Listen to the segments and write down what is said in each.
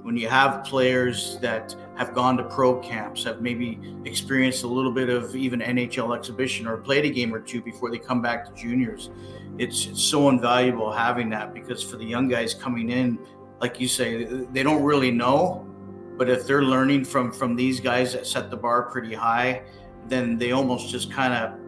when you have players that have gone to pro camps, have maybe experienced a little bit of even NHL exhibition or played a game or two before they come back to juniors, it's so invaluable having that, because for the young guys coming in, like you say, they don't really know, but if they're learning from these guys that set the bar pretty high, then they almost just kind of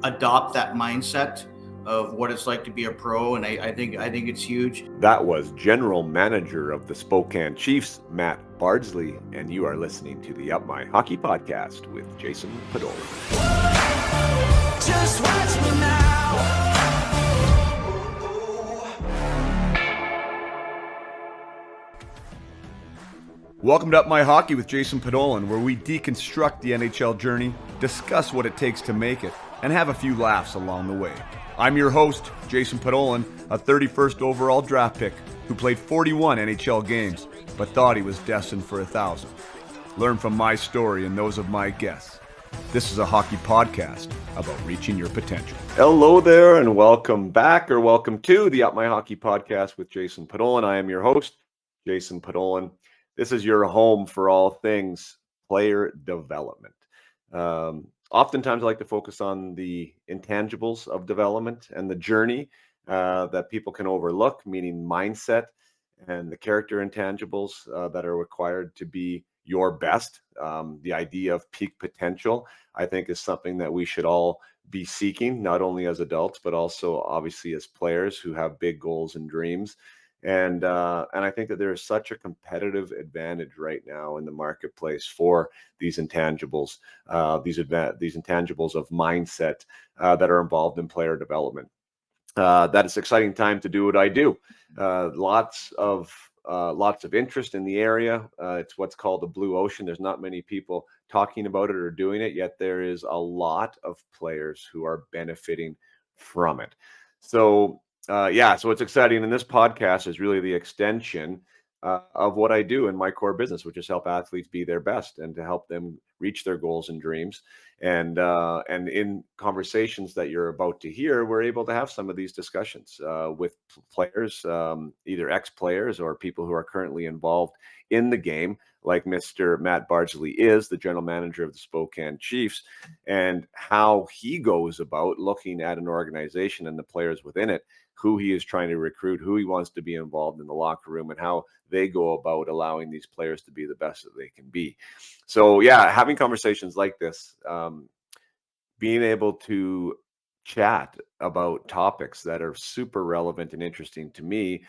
adopt that mindset of what it's like to be a pro, and I think it's huge. That was General Manager of the Spokane Chiefs, Matt Bardsley, and you are listening to the Up My Hockey Podcast with Jason Podolak. Just watch me now. Welcome to Up My Hockey with Jason Podolak, where we deconstruct the NHL journey, discuss what it takes to make it, and have a few laughs along the way. I'm your host, Jason Podolak, a 31st overall draft pick who played 41 NHL games, but thought he was destined for 1,000. Learn from my story and those of my guests. This is a hockey podcast about reaching your potential. Hello there, and welcome back, or welcome to the Up My Hockey Podcast with Jason Podolak. I am your host, Jason Podolak. This is your home for all things player development. Oftentimes I like to focus on the intangibles of development and the journey that people can overlook, meaning mindset and the character intangibles that are required to be your best. The idea of peak potential, I think, is something that we should all be seeking, not only as adults, but also obviously as players who have big goals and dreams. And I think that there is such a competitive advantage right now in the marketplace for these intangibles, these intangibles of mindset that are involved in player development. That is an exciting time to do what I do. Lots of interest in the area. It's what's called the blue ocean. There's not many people talking about it or doing it, yet there is a lot of players who are benefiting from it. So it's exciting. And this podcast is really the extension of what I do in my core business, which is help athletes be their best and to help them reach their goals and dreams. And in conversations that you're about to hear, we're able to have some of these discussions with players, either ex-players or people who are currently involved in the game, like Mr. Matt Bardsley is, the general manager of the Spokane Chiefs, and how he goes about looking at an organization and the players within it, who he is trying to recruit, who he wants to be involved in the locker room, and how they go about allowing these players to be the best that they can be. So having conversations like this, being able to chat about topics that are super relevant and interesting to me,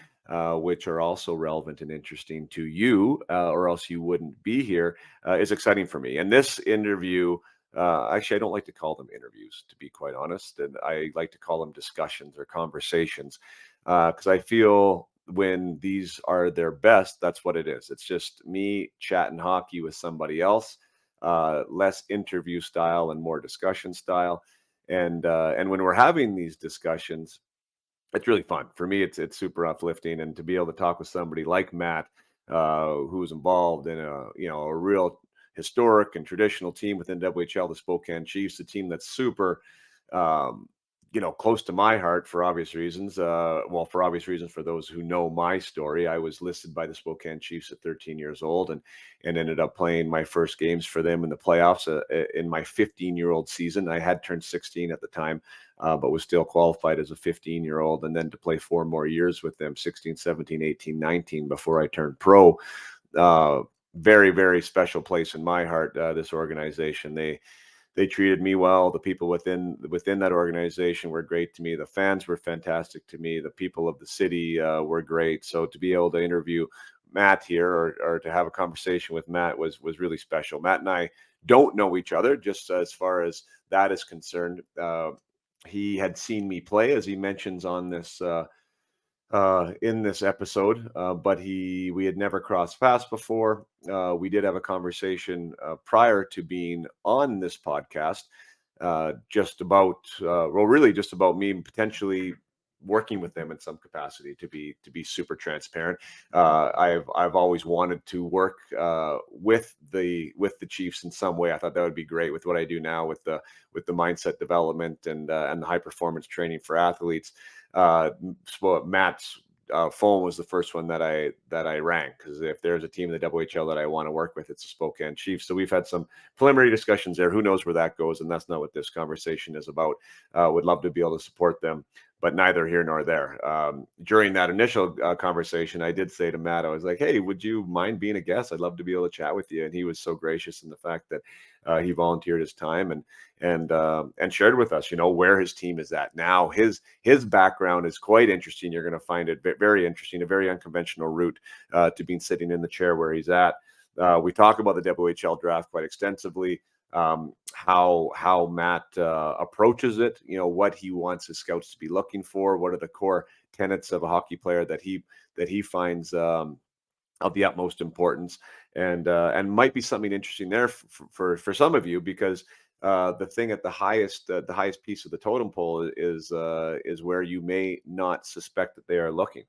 which are also relevant and interesting to you, or else you wouldn't be here, is exciting for me. And this interview, actually, I don't like to call them interviews, to be quite honest. And I like to call them discussions or conversations, because I feel when these are their best, that's what it is. It's just me chatting hockey with somebody else, less interview style and more discussion style. And when we're having these discussions, it's really fun. For me, it's super uplifting. And to be able to talk with somebody like Matt, who's involved in a real historic and traditional team within WHL, the Spokane Chiefs, a team that's super, close to my heart for obvious reasons. For obvious reasons for those who know my story. I was listed by the Spokane Chiefs at 13 years old and ended up playing my first games for them in the playoffs in my 15-year-old season. I had turned 16 at the time, but was still qualified as a 15-year-old, and then to play 4 more years with them, 16, 17, 18, 19, before I turned pro. Very, very special place in my heart, this organization. They treated me well. The people within that organization were great to me. The fans were fantastic to me. The people of the city were great. So to be able to interview Matt here, or to have a conversation with Matt was really special. Matt and I don't know each other, just as far as that is concerned. He had seen me play, as he mentions on this in this episode, but we had never crossed paths before. We did have a conversation prior to being on this podcast, just about me potentially working with them in some capacity. To be super transparent, I've always wanted to work with the Chiefs in some way. I thought that would be great with what I do now with the mindset development and the high performance training for athletes. Matt's phone was the first one that I rang, because if there's a team in the WHL that I want to work with, it's the Spokane Chiefs. So we've had some preliminary discussions there. Who knows where that goes? And that's not what this conversation is about. Would love to be able to support them, but neither here nor there. During that initial conversation, I did say to Matt, I was like, hey, would you mind being a guest? I'd love to be able to chat with you. And he was so gracious in the fact that he volunteered his time and shared with us, where his team is at now. His background is quite interesting. You're going to find it very interesting, a very unconventional route to being sitting in the chair where he's at. We talk about the WHL draft quite extensively. How Matt approaches it, what he wants his scouts to be looking for, what are the core tenets of a hockey player that he finds of the utmost importance, and might be something interesting there for some of you, because the thing at the highest piece of the totem pole is where you may not suspect that they are looking.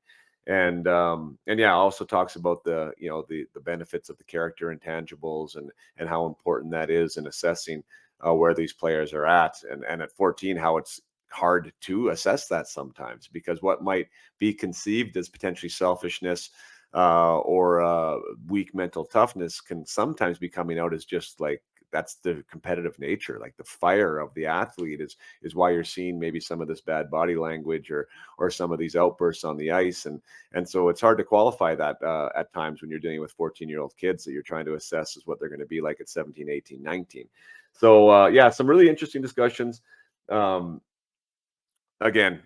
And also talks about the benefits of the character intangibles and how important that is in assessing where these players are at, and at 14 how it's hard to assess that sometimes, because what might be conceived as potentially selfishness or weak mental toughness can sometimes be coming out as just like, that's the competitive nature, like the fire of the athlete is why you're seeing maybe some of this bad body language or some of these outbursts on the ice. And so it's hard to qualify that at times when you're dealing with 14-year-old kids that you're trying to assess as what they're going to be like at 17, 18, 19. So some really interesting discussions. Again,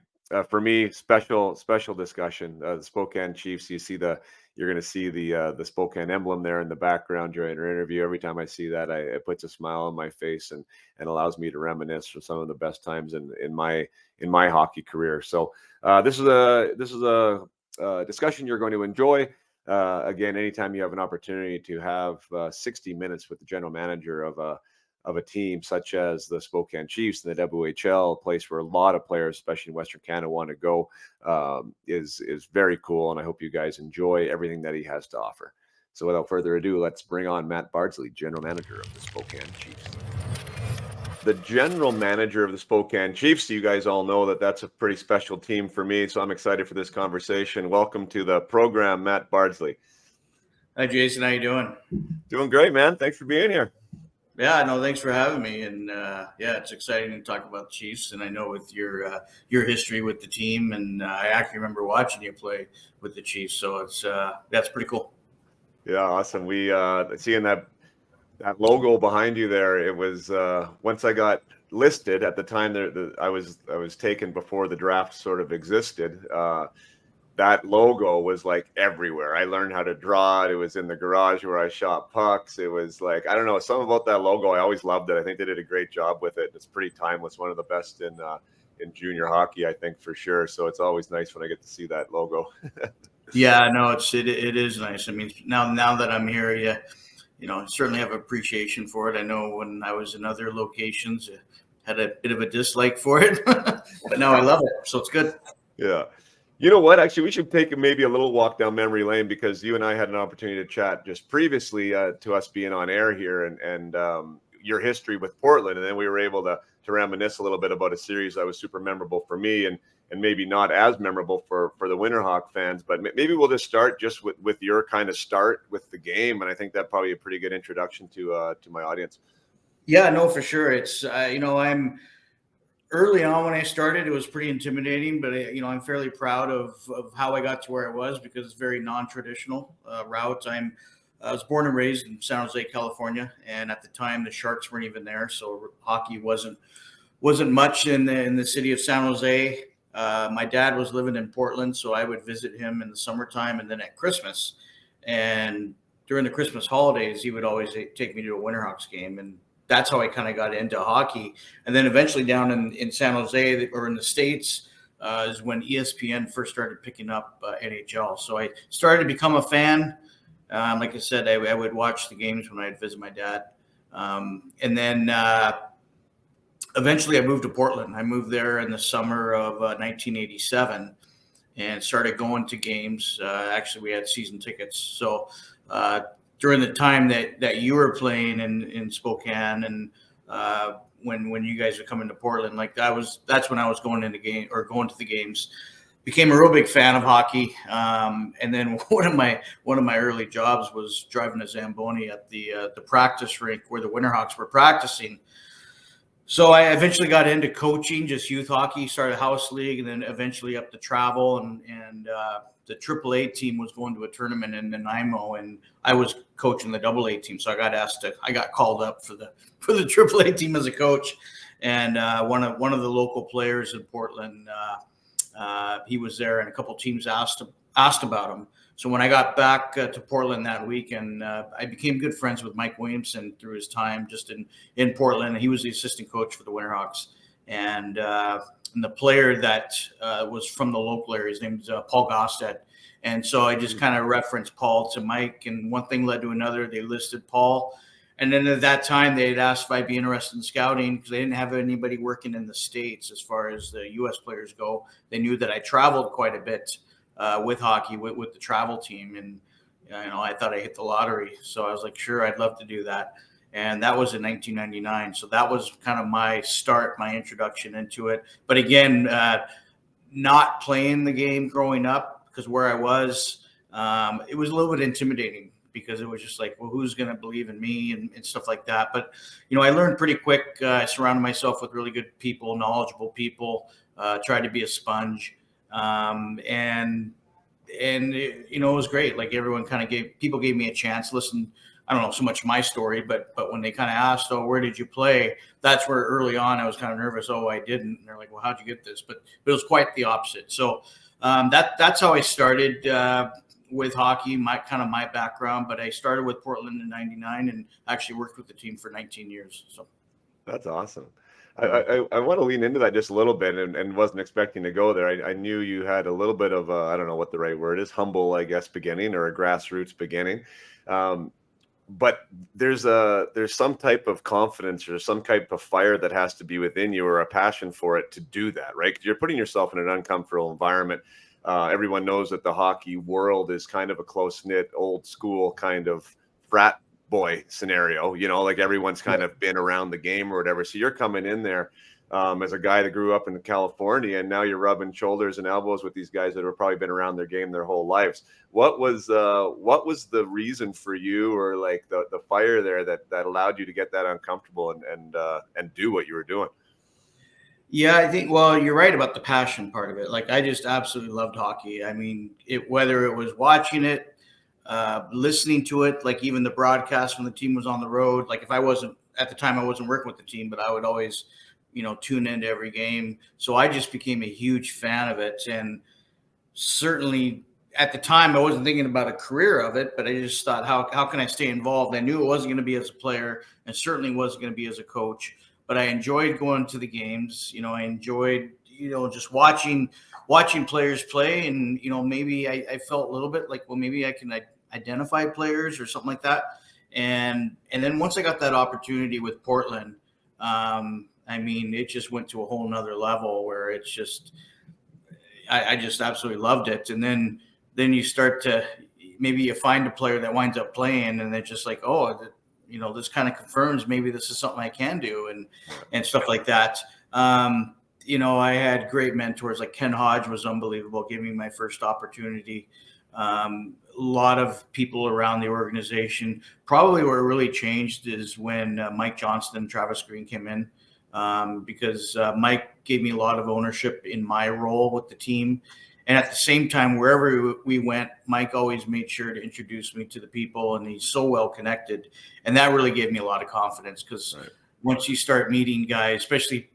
for me, special discussion. The Spokane Chiefs. You're going to see the Spokane emblem there in the background during our interview. Every time I see that, it puts a smile on my face and allows me to reminisce from some of the best times in my hockey career. So this is a discussion you're going to enjoy. Again, anytime you have an opportunity to have 60 minutes with the general manager of a team such as the Spokane Chiefs and the WHL, a place where a lot of players, especially in Western Canada, want to go, is very cool. And I hope you guys enjoy everything that he has to offer. So without further ado, let's bring on Matt Bardsley, general manager of the Spokane Chiefs. The general manager of the Spokane Chiefs, you guys all know that that's a pretty special team for me. So I'm excited for this conversation. Welcome to the program, Matt Bardsley. Hi, Jason. How you doing? Doing great, man. Thanks for being here. Yeah, no, thanks for having me. And it's exciting to talk about the Chiefs. And I know with your history with the team, and I actually remember watching you play with the Chiefs. So that's pretty cool. Yeah, awesome. We seeing that logo behind you there. It was once I got listed at the time I was taken before the draft sort of existed. That logo was like everywhere. I learned how to draw it. It was in the garage where I shot pucks. It was like, I don't know, something about that logo. I always loved it. I think they did a great job with it. It's pretty timeless. One of the best in junior hockey, I think, for sure. So it's always nice when I get to see that logo. Yeah, no, it is nice. I mean, now that I'm here, I certainly have appreciation for it. I know when I was in other locations, I had a bit of a dislike for it, but now I love it. So it's good. Yeah. You know what? Actually, we should take maybe a little walk down memory lane, because you and I had an opportunity to chat just previously to us being on air here and your history with Portland. And then we were able to reminisce a little bit about a series that was super memorable for me and maybe not as memorable for the Winterhawk fans. But maybe we'll just start just with your kind of start with the game. And I think that's probably a pretty good introduction to my audience. Yeah, no, for sure. It's, I'm early on when I started, it was pretty intimidating, but I'm fairly proud of how I got to where I was, because it's very non-traditional route. I was born and raised in San Jose, California, and at the time the Sharks weren't even there, so hockey wasn't much in the city of San Jose. My dad was living in Portland, so I would visit him in the summertime and then at Christmas. And during the Christmas holidays, he would always take me to a Winterhawks game, and that's how I kind of got into hockey. And then eventually down in San Jose or in the States is when ESPN first started picking up NHL. So I started to become a fan. Like I said, I would watch the games when I'd visit my dad. And then eventually I moved to Portland. I moved there in the summer of 1987 and started going to games. Actually, we had season tickets. So during the time that you were playing in Spokane and when you guys were coming to Portland, like that's when I was going to the games. became a real big fan of hockey. And then one of my early jobs was driving a zamboni at the practice rink where the Winterhawks were practicing. So I eventually got into coaching, just youth hockey, started house league, and then eventually up to travel. And the AAA team was going to a tournament in Nanaimo, and I was coaching the AA team. So I got called up for the AAA team as a coach. And one of the local players in Portland, he was there, and a couple teams asked about him. So when I got back to Portland that weekend, I became good friends with Mike Williamson through his time just in Portland. He was the assistant coach for the Winterhawks. And the player that was from the local area, his name is Paul Gostad. And so I just kind of referenced Paul to Mike, and one thing led to another. They listed Paul. And then at that time, they had asked if I'd be interested in scouting because they didn't have anybody working in the States as far as the U.S. players go. They knew that I traveled quite a bit with hockey, with the travel team. And, I thought I hit the lottery. So I was like, sure, I'd love to do that. And that was in 1999. So that was kind of my start, my introduction into it. But again, not playing the game growing up because where I was, it was a little bit intimidating because it was just like, well, who's going to believe in me and stuff like that. But, I learned pretty quick. I surrounded myself with really good people, knowledgeable people, tried to be a sponge. And it was great. Like everyone kind of gave me a chance. Listen, I don't know so much my story, but when they kind of asked, oh, where did you play? That's where early on I was kind of nervous. Oh, I didn't. And they're like, well, how'd you get this? But it was quite the opposite. So that's how I started with hockey, my background. But I started with Portland in '99 and actually worked with the team for 19 years. So that's awesome. I want to lean into that just a little bit and wasn't expecting to go there. I knew you had a little bit of I don't know what the right word is, humble, I guess, beginning or a grassroots beginning. But there's some type of confidence or some type of fire that has to be within you or a passion for it to do that, right? 'Cause you're putting yourself in an uncomfortable environment. Everyone knows that the hockey world is kind of a close-knit, old school kind of frat boy scenario, like everyone's kind of been around the game or whatever. So you're coming in there as a guy that grew up in California, and now you're rubbing shoulders and elbows with these guys that have probably been around their game their whole lives. What was the reason for you, or like the fire there that allowed you to get that uncomfortable and do what you were doing? Yeah, I think, well, you're right about the passion part of it. Like I just absolutely loved hockey. I mean, whether it was watching it, listening to it, like even the broadcast when the team was on the road. Like if I wasn't at the time, I wasn't working with the team, but I would always, tune into every game. So I just became a huge fan of it. And certainly at the time, I wasn't thinking about a career of it, but I just thought, how can I stay involved? I knew it wasn't going to be as a player and certainly wasn't going to be as a coach, but I enjoyed going to the games. I enjoyed, just watching players play. And, maybe I felt a little bit like, well, maybe I can identify players or something like that. And then once I got that opportunity with Portland, I mean, it just went to a whole nother level where it's just, I just absolutely loved it. And then you start to, maybe you find a player that winds up playing and they're just like, oh, this kind of confirms maybe this is something I can do and stuff like that. I had great mentors, like Ken Hodge was unbelievable, gave me my first opportunity. A lot of people around the organization. Probably where it really changed is when Mike Johnston and Travis Green came in, because Mike gave me a lot of ownership in my role with the team. And at the same time, wherever we went, Mike always made sure to introduce me to the people, and he's so well connected. And that really gave me a lot of confidence because once you start meeting guys, especially,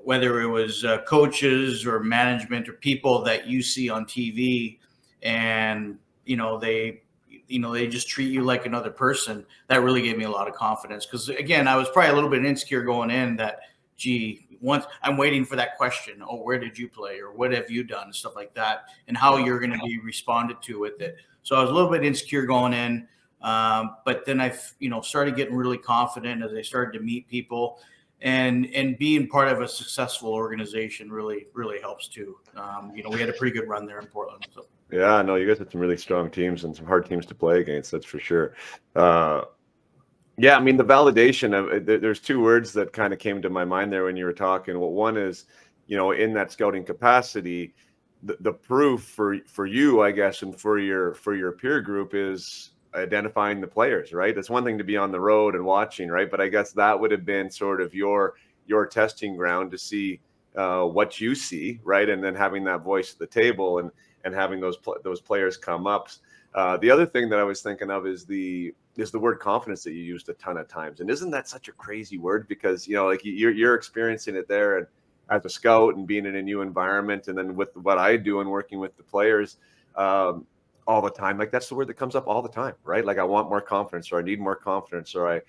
whether it was coaches or management or people that you see on TV, and they just treat you like another person, that really gave me a lot of confidence. Because again, I was probably a little bit insecure going in that, gee, once I'm waiting for that question, oh, where did you play or what have you done and stuff like that, and how you're going to be responded to with it. So I was a little bit insecure going in, but then I started getting really confident as I started to meet people. And being part of a successful organization really helps too. We had a pretty good run there in Portland. So. Yeah, no, you guys had some really strong teams and some hard teams to play against. That's for sure. Yeah, I mean, the validation of there's two words that kind of came to my mind there when you were talking. Well, one is in that scouting capacity, the proof for you, I guess, and for your peer group is identifying the players, right? It's one thing to be on the road and watching, right? But I guess that would have been sort of your testing ground to see what you see, right? And then having that voice at the table and having those players come up. The other thing that I was thinking of is the word confidence that you used a ton of times. And isn't that such a crazy word? Because, like you're experiencing it there and as a scout and being in a new environment. And then with what I do and working with the players all the time, like that's the word that comes up all the time, right? Like I want more confidence, or I need more confidence, or I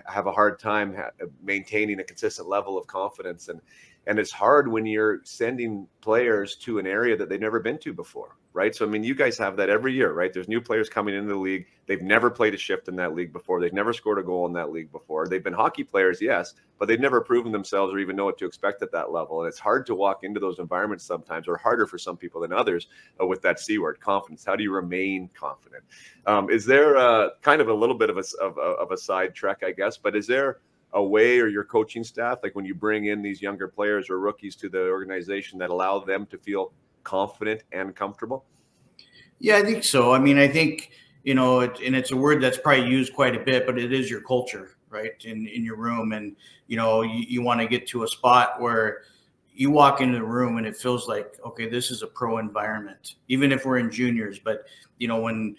have a hard time maintaining a consistent level of confidence. And it's hard when you're sending players to an area that they've never been to before, right? So, I mean, you guys have that every year, right? There's new players coming into the league. They've never played a shift in that league before. They've never scored a goal in that league before. They've been hockey players, yes, but they've never proven themselves or even know what to expect at that level. And it's hard to walk into those environments sometimes, or harder for some people than others with that C word, confidence. How do you remain confident? Is there kind of a little bit of a side trek, I guess, but is there a way, or your coaching staff, like when you bring in these younger players or rookies to the organization, that allow them to feel confident and comfortable? Yeah, I think so. I mean, I think, and it's a word that's probably used quite a bit, but it is your culture, right? In your room. And, you want to get to a spot where you walk into the room and it feels like, okay, this is a pro environment, even if we're in juniors. But, when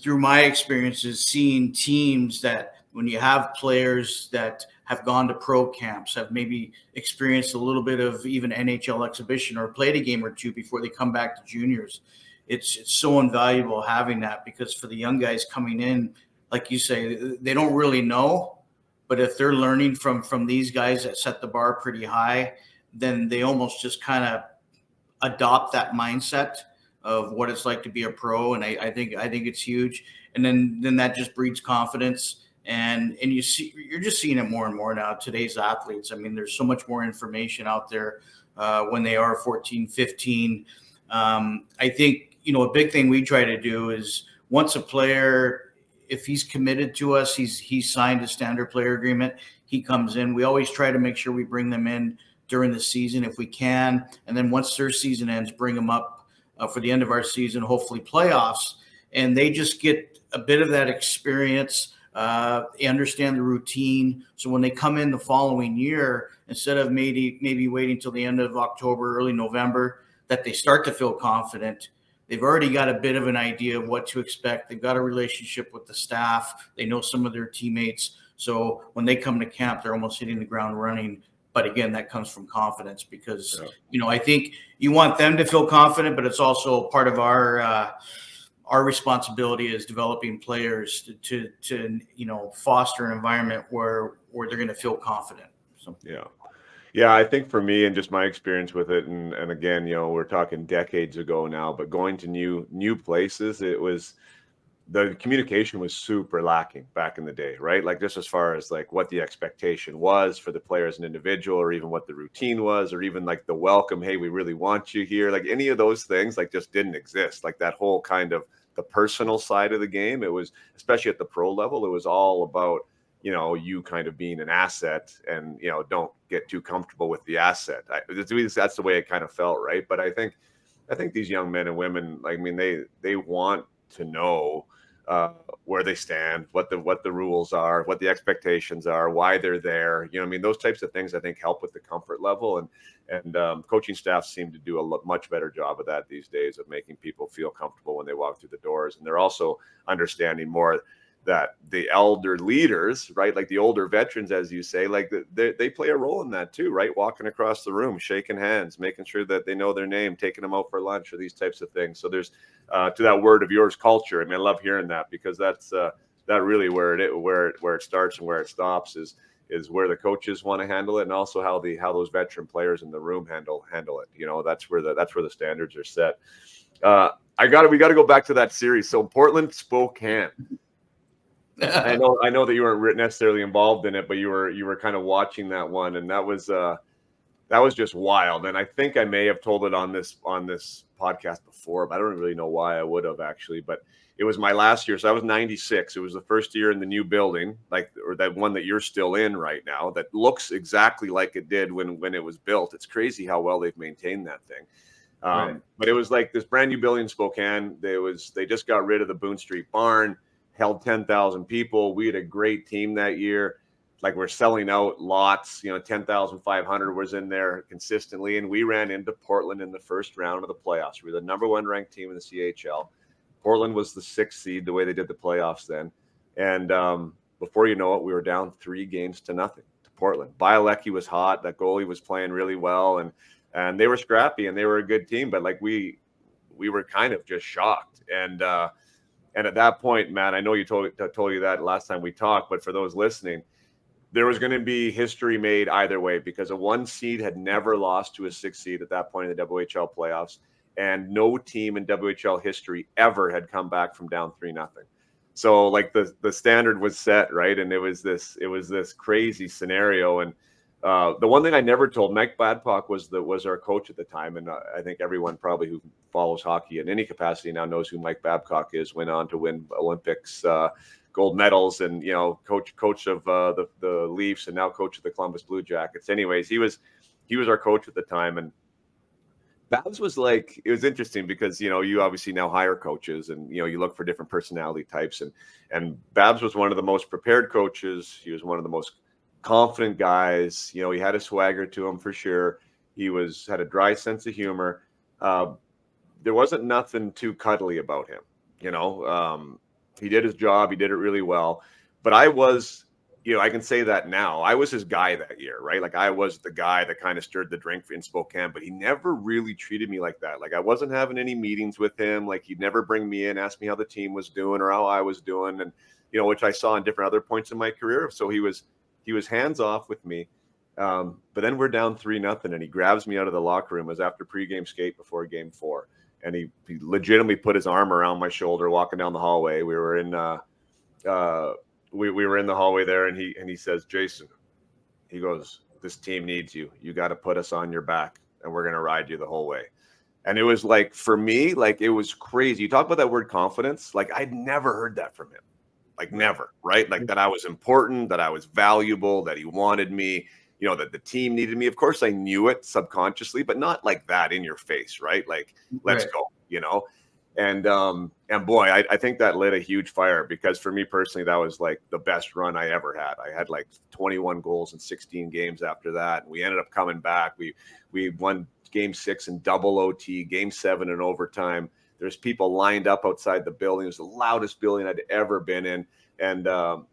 through my experiences, seeing teams that when you have players that have gone to pro camps, have maybe experienced a little bit of even NHL exhibition or played a game or two before they come back to juniors, it's so invaluable having that, because for the young guys coming in, like you say, they don't really know, but if they're learning from these guys that set the bar pretty high, then they almost just kind of adopt that mindset of what it's like to be a pro. And I think it's huge. And then that just breeds confidence. And you're just seeing it more and more now, today's athletes. I mean, there's so much more information out there when they are 14, 15. I think, a big thing we try to do is, once a player, if he's committed to us, he's signed a standard player agreement, he comes in, we always try to make sure we bring them in during the season if we can. And then once their season ends, bring them up for the end of our season, hopefully playoffs. And they just get a bit of that experience. They understand the routine. So when they come in the following year, instead of maybe waiting till the end of October, early November, that they start to feel confident. They've already got a bit of an idea of what to expect. They've got a relationship with the staff. They know some of their teammates. So when they come to camp, they're almost hitting the ground running. But again, that comes from confidence, because, I think you want them to feel confident, but it's also part of our responsibility as developing players to foster an environment where they're going to feel confident. So. Yeah, I think for me, and just my experience with it, and again, we're talking decades ago now, but going to new places, the communication was super lacking back in the day, right? Like, just as far as like what the expectation was for the player as an individual, or even what the routine was, or even like the welcome, hey, we really want you here. Like any of those things, like, just didn't exist. Like that whole kind of the personal side of the game, it was, especially at the pro level, it was all about, you kind of being an asset, and, don't get too comfortable with the asset. That's the way it kind of felt, right? But I think these young men and women, like, I mean, they want to know where they stand, what the rules are, what the expectations are, why they're there. I mean, those types of things I think help with the comfort level, and coaching staff seem to do a much better job of that these days, of making people feel comfortable when they walk through the doors. And they're also understanding more that the elder leaders, right, like the older veterans, as you say, like they play a role in that too, right? Walking across the room, shaking hands, making sure that they know their name, taking them out for lunch, or these types of things. So there's to that word of yours, culture. I mean, I love hearing that, because that's that really where it starts and where it stops is where the coaches want to handle it, and also how those veteran players in the room handle it. That's where the standards are set. We got to go back to that series. So Portland, Spokane. I know that you weren't necessarily involved in it, but you were kind of watching that one, and that was just wild. And I think I may have told it on this podcast before, but I don't really know why I would have actually. But it was my last year. So I was 96. It was the first year in the new building, or that one that you're still in right now, that looks exactly like it did when it was built. It's crazy how well they've maintained that thing. Right. But it was like this brand new building in Spokane. They just got rid of the Boone Street barn, held 10,000 people. We had a great team that year. Like, we're selling out lots, 10,500 was in there consistently. And we ran into Portland in the first round of the playoffs. We were the number one ranked team in the CHL. Portland was the 6th seed, the way they did the playoffs then. And before you know it, we were down 3-0 to Portland. Bialecki was hot. That goalie was playing really well. And they were scrappy and they were a good team. But like, we were kind of just shocked. And at that point, Matt, I know I told you that last time we talked, but for those listening, there was going to be history made either way, because a 1 seed had never lost to a 6 seed at that point in the WHL playoffs. And no team in WHL history ever had come back from down 3-0. So like the standard was set, right? And it was this crazy scenario. And the one thing I never told, Mike Babcock was our coach at the time. And I think everyone probably who follows hockey in any capacity now knows who Mike Babcock is. Went on to win Olympics gold medals, and coach of the Leafs, and now coach of the Columbus Blue Jackets. Anyways, he was our coach at the time. And Babs was like, it was interesting because you obviously now hire coaches, and you look for different personality types, and Babs was one of the most prepared coaches. He was one of the most confident guys. He had a swagger to him for sure. He had a dry sense of humor. There wasn't nothing too cuddly about him. He did his job. He did it really well. But I was, I can say that now. I was his guy that year, right? Like, I was the guy that kind of stirred the drink in Spokane, but he never really treated me like that. Like, I wasn't having any meetings with him. Like, he'd never bring me in, ask me how the team was doing or how I was doing. And, which I saw in different other points in my career. So he was hands off with me. But then we're down 3-0, and he grabs me out of the locker room. It was after pregame skate before game 4. And he legitimately put his arm around my shoulder walking down the hallway. We were in we were in the hallway there, and he says, "Jason," he goes, "this team needs you. You got to put us on your back, and we're going to ride you the whole way." And it was like, for me, like, it was crazy. You talk about that word confidence. Like, I'd never heard that from him. Like, never, right? Like, that I was important, that I was valuable, that he wanted me, that the team needed me. Of course, I knew it subconsciously, but not like that in your face, right? Like, let's go, And boy, I think that lit a huge fire, because for me personally, that was like the best run I ever had. I had like 21 goals in 16 games after that. And we ended up coming back. We won game 6 in double OT, game 7 in overtime. There's people lined up outside the building. It was the loudest building I'd ever been in. And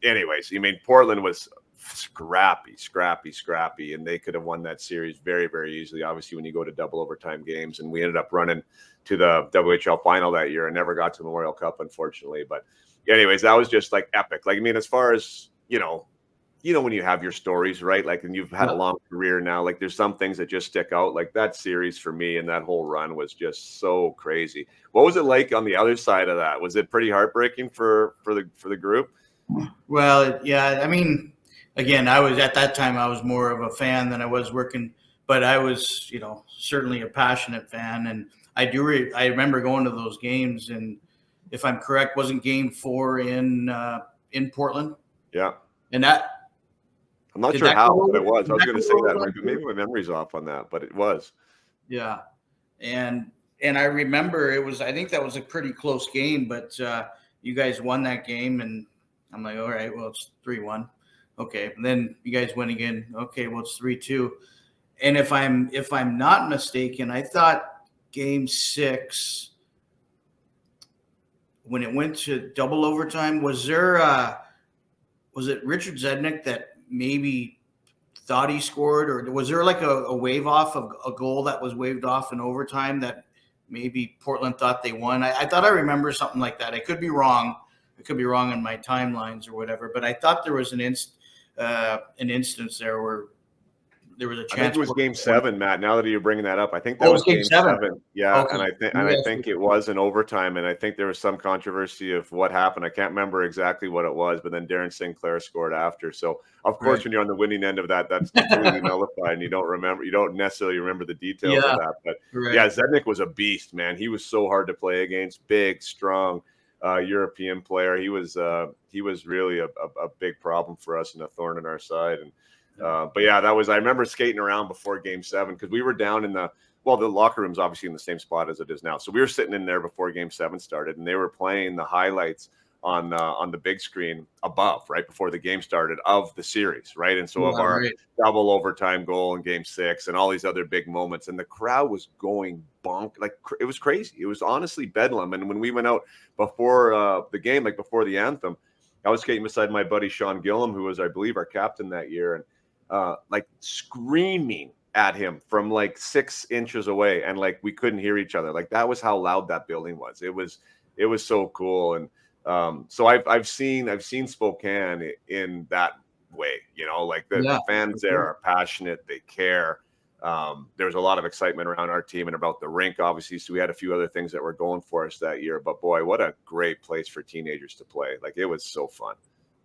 anyways, Portland was scrappy, and they could have won that series very, very easily, obviously, when you go to double overtime games. And we ended up running to the WHL final that year and never got to the Memorial Cup, unfortunately. But anyways, that was just like epic. Like, as far as when you have your stories, right? Like, and you've had a long career now, like, there's some things that just stick out. Like, that series for me and that whole run was just so crazy. What was it like on the other side of that? Was it pretty heartbreaking for the group? Well, yeah. Again, I was, at that time, I was more of a fan than I was working, but I was, certainly a passionate fan. And I remember going to those games, and if I'm correct, wasn't game 4 in Portland? Yeah. And that, I'm not sure how it was. I was going to say that. Maybe my memory's off on that, but it was. Yeah. And I remember I think that was a pretty close game, but you guys won that game, and I'm like, all right, well, it's 3-1. Okay. And then you guys win again. Okay. Well, it's 3-2. And if I'm not mistaken, I thought game 6, when it went to double overtime, was it Richard Zednick that maybe thought he scored, or was there like a wave off of a goal that was waved off in overtime that maybe Portland thought they won? I thought I remember something like that. I could be wrong. I could be wrong in my timelines or whatever, but I thought there was an instance there where there was a I think chance. it was Game 7, Matt. Now that you're bringing that up, I think that Oh, it was was Game 7. Yeah, Okay. and I think it was in overtime, and I think there was some controversy of what happened. I can't remember exactly what it was, but then Darren Sinclair scored after. So of course, when you're on the winning end of that, that's completely nullified, and you don't necessarily remember the details of that. But yeah, Zednik was a beast, man. He was so hard to play against. Big, strong. European player. He was really a big problem for us and a thorn in our side. And but yeah, I remember skating around before Game 7 because we were down in the locker room's obviously in the same spot as it is now. So we were sitting in there before Game 7 started, and they were playing the highlights on the big screen above right before the game started of the series, right? And so of our double overtime goal in Game 6 and all these other big moments, and the crowd was going bonk, like it was crazy. It was honestly bedlam. And when we went out before the game, like before the anthem, I was skating beside my buddy Sean Gillum, who was, I believe, our captain that year, and like screaming at him from like 6 inches away, and like we couldn't hear each other. Like that was how loud that building was. It was so cool. And so I've seen Spokane in that way, like the fans there are passionate, they care. There was a lot of excitement around our team and about the rink, obviously. So we had a few other things that were going for us that year. But boy, what a great place for teenagers to play! Like it was so fun.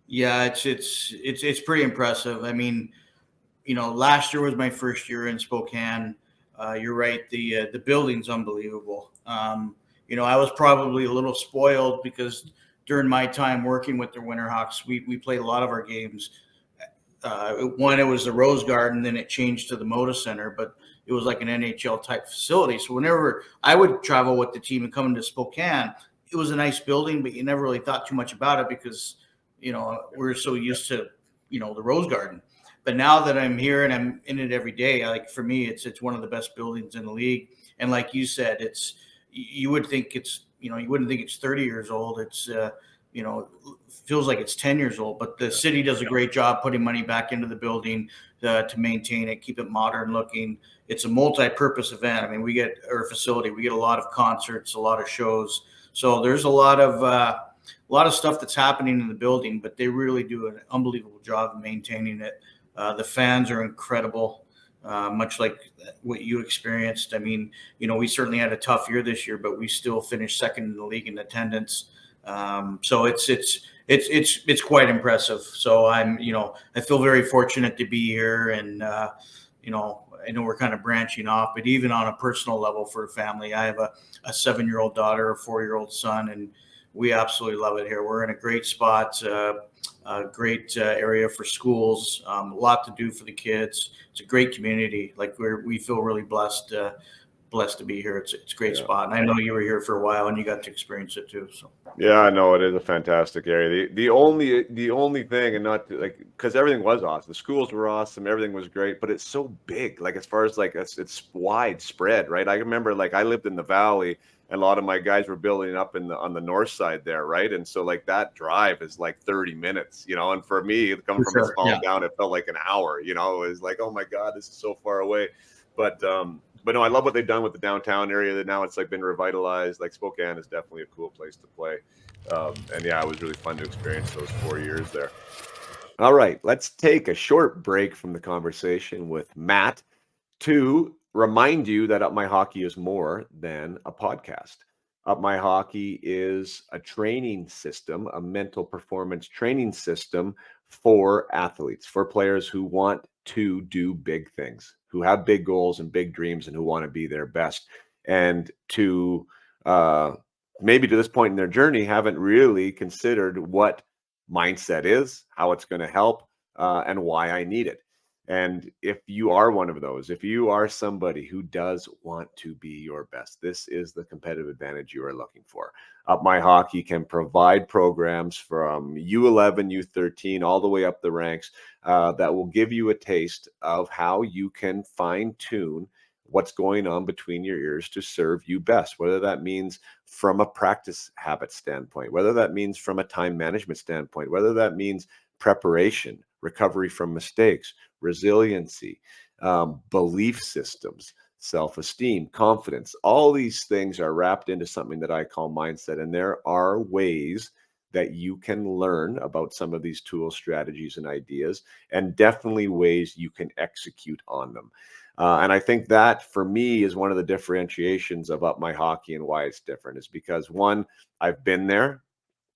Yeah, it's pretty impressive. I mean, last year was my first year in Spokane. You're right. The building's unbelievable. I was probably a little spoiled because during my time working with the Winterhawks, we played a lot of our games. One, it was the Rose Garden, then it changed to the Moda Center, but it was like an NHL type facility. So whenever I would travel with the team and come into Spokane, it was a nice building, but you never really thought too much about it because, we're so used to, the Rose Garden. But now that I'm here and I'm in it every day, like for me, it's one of the best buildings in the league. And like you said, you would think you wouldn't think it's 30 years old. It's, feels like it's 10 years old, but the city does a great job putting money back into the building to maintain it, keep it modern looking. It's a multi-purpose event. I mean, we get a lot of concerts, a lot of shows. So there's a lot of stuff that's happening in the building, but they really do an unbelievable job of maintaining it. The fans are incredible, much like what you experienced. I mean, we certainly had a tough year this year, but we still finished second in the league in attendance. So it's quite impressive. So I feel very fortunate to be here, and I know we're kind of branching off, but even on a personal level for a family, I have a 7-year-old daughter, a 4-year-old son, and we absolutely love it here. We're in a great spot, a great area for schools, a lot to do for the kids. It's a great community. Like we feel really blessed to be here. It's a great spot. And I know you were here for a while and you got to experience it too. So yeah, I know it is a fantastic area. The only thing, and not like, because everything was awesome. The schools were awesome. Everything was great, but it's so big. Like as far as like it's widespread, right? I remember like I lived in the valley, and a lot of my guys were building up on the north side there, right? And so like that drive is like 30 minutes, and for me coming from a small town, it felt like an hour. It was like, oh my God, this is so far away. But no, I love what they've done with the downtown area. That now it's like been revitalized. Like Spokane is definitely a cool place to play. And yeah, it was really fun to experience those 4 years there. All right, let's take a short break from the conversation with Matt to remind you that Up My Hockey is more than a podcast. Up My Hockey is a training system, a mental performance training system for athletes, for players who want to do big things, who have big goals and big dreams, and who want to be their best. And to maybe to this point in their journey, haven't really considered what mindset is, how it's going to help, and why I need it. And if you are one of those, if you are somebody who does want to be your best, this is the competitive advantage you are looking for. Up My Hockey can provide programs from U11, U13, all the way up the ranks that will give you a taste of how you can fine tune what's going on between your ears to serve you best, whether that means from a practice habit standpoint, whether that means from a time management standpoint, whether that means preparation, recovery from mistakes, resiliency, belief systems, self-esteem, confidence. All these things are wrapped into something that I call mindset. And there are ways that you can learn about some of these tools, strategies, and ideas, and definitely ways you can execute on them. And I think that for me is one of the differentiations of Up My Hockey and why it's different is because one, I've been there.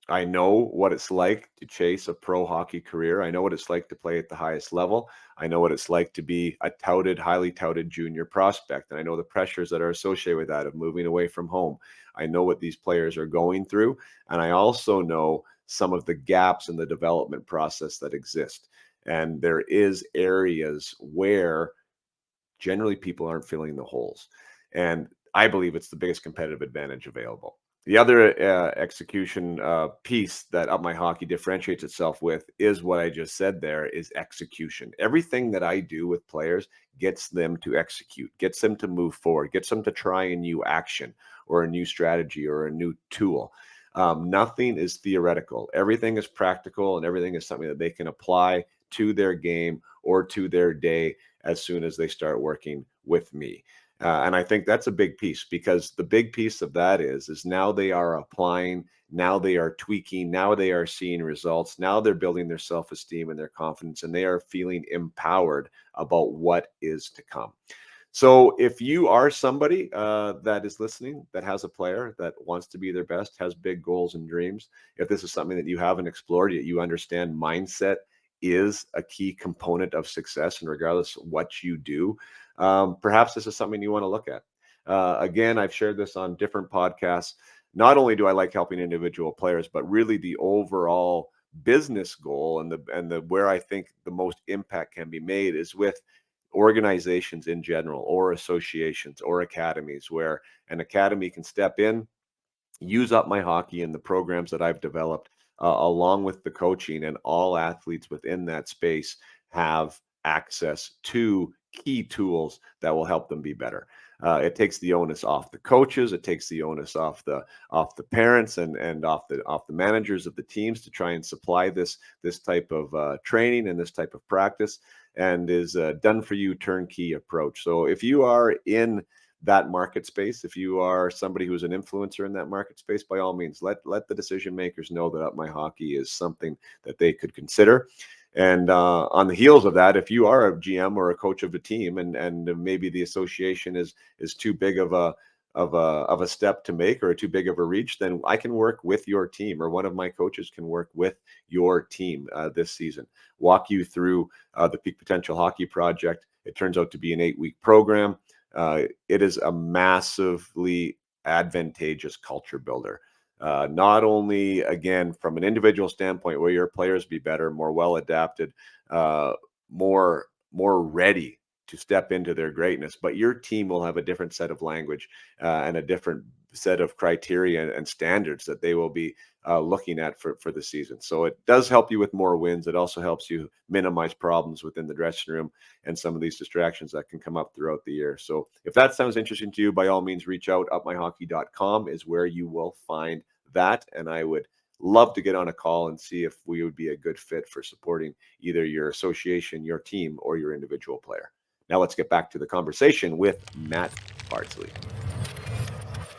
I know what it's like to chase a pro hockey career. I know what it's like to play at the highest level. I know what it's like to be a highly touted junior prospect. And I know the pressures that are associated with that of moving away from home. I know what these players are going through. And I also know some of the gaps in the development process that exist. And there is areas where generally people aren't filling the holes. And I believe it's the biggest competitive advantage available. The other execution piece that Up My Hockey differentiates itself with is what I just said there is execution. Everything that I do with players gets them to execute, gets them to move forward, gets them to try a new action or a new strategy or a new tool. Nothing is theoretical. Everything is practical and everything is something that they can apply to their game or to their day as soon as they start working with me. And I think that's a big piece because the big piece of that is now they are applying, now they are tweaking, now they are seeing results, now they're building their self-esteem and their confidence, and they are feeling empowered about what is to come. So if you are somebody that is listening, that has a player that wants to be their best, has big goals and dreams, if this is something that you haven't explored yet, you understand mindset is a key component of success, and regardless of what you do, perhaps this is something you want to look at. Again, I've shared this on different podcasts. Not only do I like helping individual players, but really the overall business goal and the where I think the most impact can be made is with organizations in general, or associations, or academies, where an academy can step in, use Up My Hockey and the programs that I've developed, along with the coaching, and all athletes within that space have access to key tools that will help them be better. It takes the onus off the coaches. It takes the onus off the parents and off the managers of the teams to try and supply this type of training and this type of practice, and is a done for you turnkey approach. So if you are in that market space, if you are somebody who's an influencer in that market space, by all means, let the decision makers know that Up My Hockey is something that they could consider. And on the heels of that, if you are a GM or a coach of a team, and maybe the association is too big of a step to make, or too big of a reach, then I can work with your team, or one of my coaches can work with your team this season, walk you through the Peak Potential Hockey Project. It turns out to be an 8-week program. It is a massively advantageous culture builder. Not only, again, from an individual standpoint, where your players be better, more well adapted, more ready to step into their greatness, but your team will have a different set of language and a different set of criteria and standards that they will be looking at for the season. So it does help you with more wins. It also helps you minimize problems within the dressing room and some of these distractions that can come up throughout the year. So if that sounds interesting to you, by all means, reach out. upmyhockey.com is where you will find that. And I would love to get on a call and see if we would be a good fit for supporting either your association, your team, or your individual player. Now let's get back to the conversation with Matt Bardsley.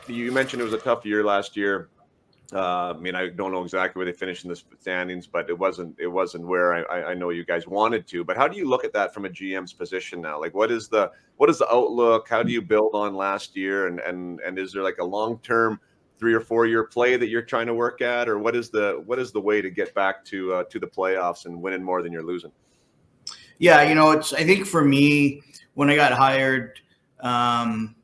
You mentioned it was a tough year last year. I mean, I don't know exactly where they finished in the standings, but it wasn't where I know you guys wanted to. But how do you look at that from a GM's position now? Like, what is the outlook? How do you build on last year? And is there like a long-term 3 or 4 year play that you're trying to work at, or what is the way to get back to the playoffs and winning more than you're losing? Yeah, I think for me, when I got hired,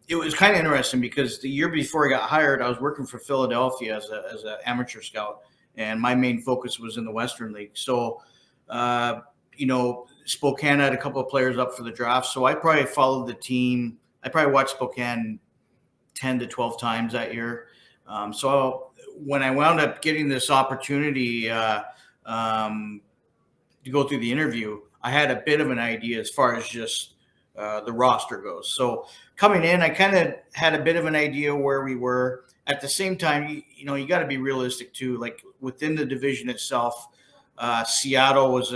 it was kind of interesting because the year before I got hired, I was working for Philadelphia as an amateur scout, and my main focus was in the Western League. So, Spokane had a couple of players up for the draft, so I probably followed the team. I probably watched Spokane 10 to 12 times that year. So when I wound up getting this opportunity to go through the interview, I had a bit of an idea as far as just the roster goes. So coming in, I kind of had a bit of an idea where we were. At the same time, you got to be realistic too. Like within the division itself, Seattle was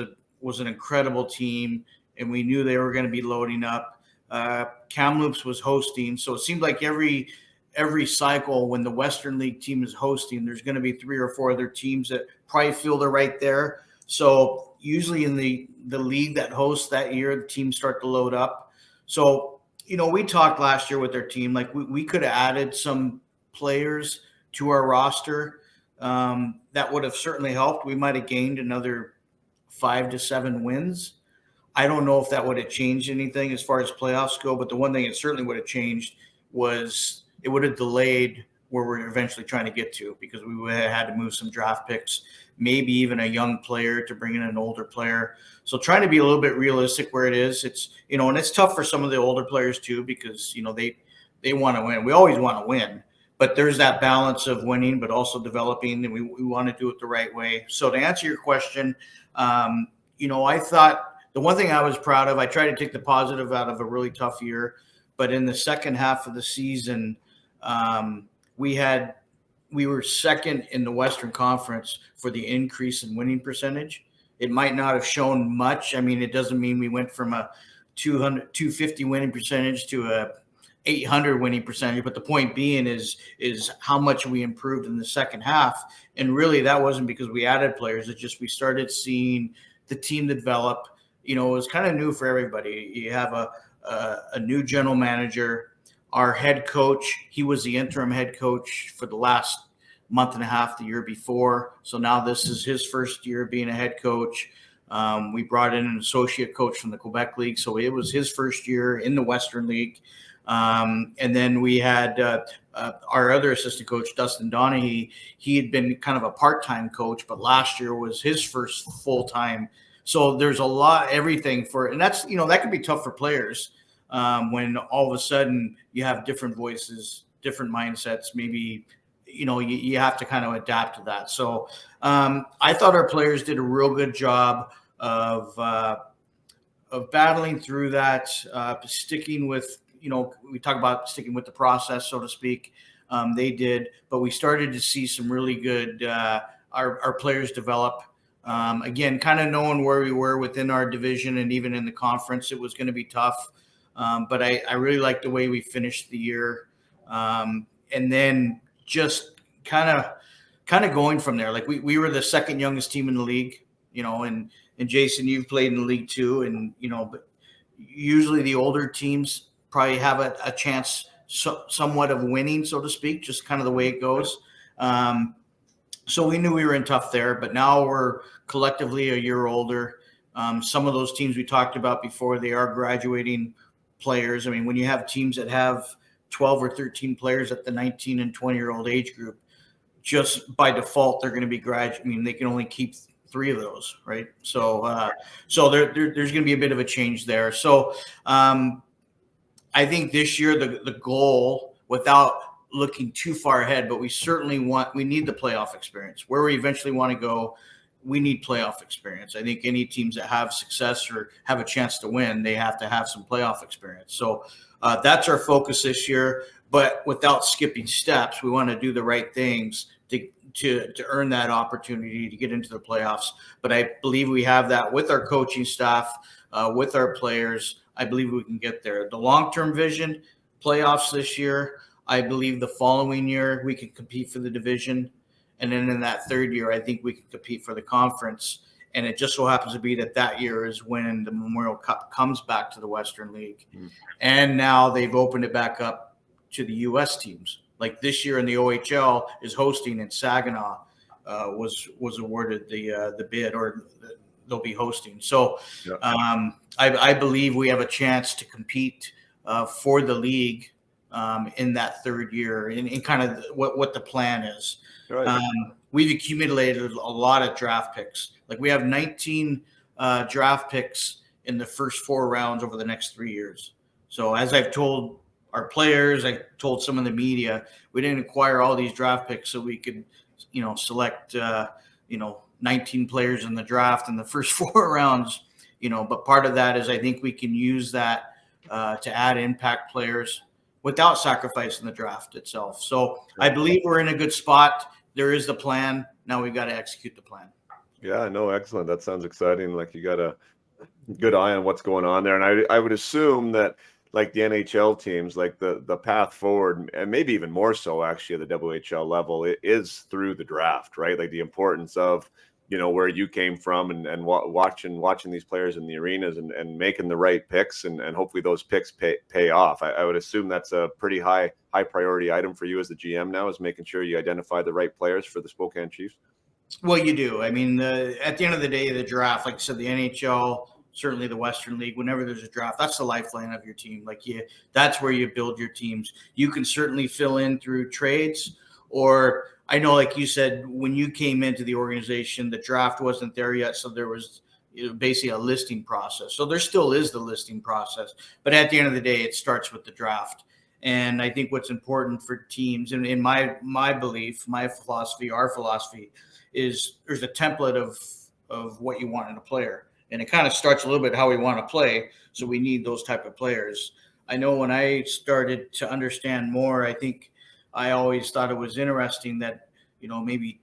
an incredible team, and we knew they were going to be loading up. Kamloops was hosting, so it seemed like every every cycle when the Western League team is hosting, there's going to be 3 or 4 other teams that probably feel they're right there. So usually in the league that hosts that year, the teams start to load up. So, we talked last year with our team, like we could have added some players to our roster that would have certainly helped. We might have gained another 5 to 7 wins. I don't know if that would have changed anything as far as playoffs go, but the one thing it certainly would have changed was it would have delayed where we're eventually trying to get to, because we would have had to move some draft picks, maybe even a young player to bring in an older player. So trying to be a little bit realistic where it is, it's, and it's tough for some of the older players too, because, they want to win. We always want to win, but there's that balance of winning, but also developing, and we want to do it the right way. So to answer your question, I thought the one thing I was proud of, I tried to take the positive out of a really tough year, but in the second half of the season, we were second in the Western Conference for the increase in winning percentage. It might not have shown much. I mean, it doesn't mean we went from a 250 winning percentage to a 800 winning percentage, but the point being is how much we improved in the second half. And really that wasn't because we added players. It's just we started seeing the team develop. It was kind of new for everybody. You have a new general manager. Our head coach, he was the interim head coach for the last month and a half the year before. So now this is his first year being a head coach. We brought in an associate coach from the Quebec League. So it was his first year in the Western League. And then we had our other assistant coach, Dustin Donaghy. He had been kind of a part-time coach, but last year was his first full-time. So there's a lot, everything for, and that's, that could be tough for players when all of a sudden you have different voices, different mindsets. Maybe, you have to kind of adapt to that. So I thought our players did a real good job of battling through that, sticking with, we talk about sticking with the process, so to speak. They did, but we started to see some really good, our players develop. Again, kind of knowing where we were within our division and even in the conference, it was going to be tough. But I really liked the way we finished the year. And then just kind of going from there. Like we were the second youngest team in the league, and Jason, you've played in the league too. And, but usually the older teams probably have a chance somewhat of winning, so to speak, just kind of the way it goes. So we knew we were in tough there, but now we're collectively a year older. Some of those teams we talked about before, they are graduating players. I mean, when you have teams that have 12 or 13 players at the 19 and 20-year-old age group, just by default, they're going to be they can only keep 3 of those, right? So there's going to be a bit of a change there. So I think this year the goal, without looking too far ahead, but we need the playoff experience. Where we eventually want to go, we need playoff experience. I think any teams that have success or have a chance to win, they have to have some playoff experience. So that's our focus this year, but without skipping steps, we want to do the right things to earn that opportunity to get into the playoffs. But I believe we have that with our coaching staff, with our players. I believe we can get there. The long-term vision, playoffs this year. I believe the following year we can compete for the division. And then in that third year, I think we can compete for the conference. And it just so happens to be that year is when the Memorial Cup comes back to the Western League. And now they've opened it back up to the U.S. teams. Like this year in the OHL is hosting, and Saginaw was awarded the bid, or they'll be hosting. So I believe we have a chance to compete for the league in that third year, in kind of what the plan is. Right. We've accumulated a lot of draft picks. Like we have 19 draft picks in the first 4 rounds over the next 3 years. So as I've told our players, I told some of the media, we didn't acquire all these draft picks so we could, select, 19 players in the draft in the first 4 rounds, but part of that is I think we can use that to add impact players without sacrificing the draft itself. So I believe we're in a good spot. There is the plan. Now we've got to execute the plan. Yeah, no, excellent. That sounds exciting. Like you got a good eye on what's going on there. And I would assume that like the NHL teams, like the path forward, and maybe even more so actually at the WHL level, it is through the draft, right? Like the importance of, where you came from and watching these players in the arenas and making the right picks and hopefully those picks pay off. I would assume that's a pretty high priority item for you as the GM now, is making sure you identify the right players for the Spokane Chiefs. Well, you do. I mean, at the end of the day, the draft, like I said, the NHL, certainly the Western League, whenever there's a draft, that's the lifeline of your team. That's where you build your teams. You can certainly fill in through trades, or I know, like you said, when you came into the organization, the draft wasn't there yet, so there was basically a listing process. So there still is the listing process, but at the end of the day, it starts with the draft. And I think what's important for teams, and in my belief, my philosophy, our philosophy, is there's a template of what you want in a player, and it kind of starts a little bit how we want to play. So we need those type of players. I know when I started to understand more, I think I always thought it was interesting that maybe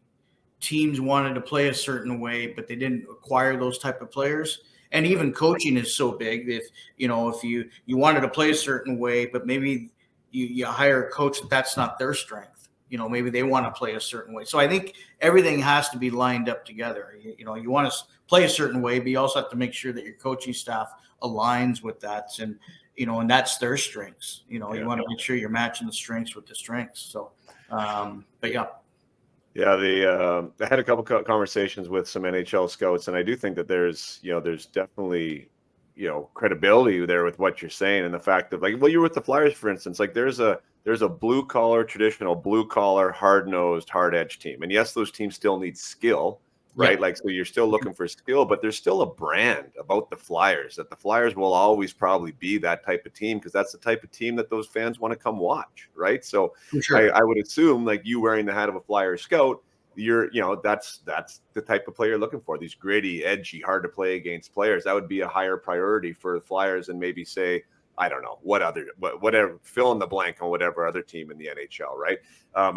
teams wanted to play a certain way, but they didn't acquire those type of players. And even coaching is so big. If you wanted to play a certain way, but maybe you hire a coach that's not their strength. Maybe they want to play a certain way. So I think everything has to be lined up together. You want to play a certain way, but you also have to make sure that your coaching staff aligns with that. And that's their strengths. You want to make sure you're matching the strengths with the strengths. So, but yeah. Yeah, I had a couple conversations with some NHL scouts, and I do think that there's definitely, credibility there with what you're saying, and the fact that, like, well, you're with the Flyers, for instance, like there's a traditional blue collar, hard nosed, hard edge team, and yes, those teams still need skill, right? Yeah. Like, so you're still looking for skill, but there's still a brand about the Flyers, that the Flyers will always probably be that type of team, because that's the type of team that those fans want to come watch, right? So sure. I would assume, like, you wearing the hat of a Flyers scout, that's the type of player you're looking for. These gritty, edgy, hard to play against players. That would be a higher priority for the Flyers than maybe, say, I don't know, whatever, fill in the blank on whatever other team in the NHL, right?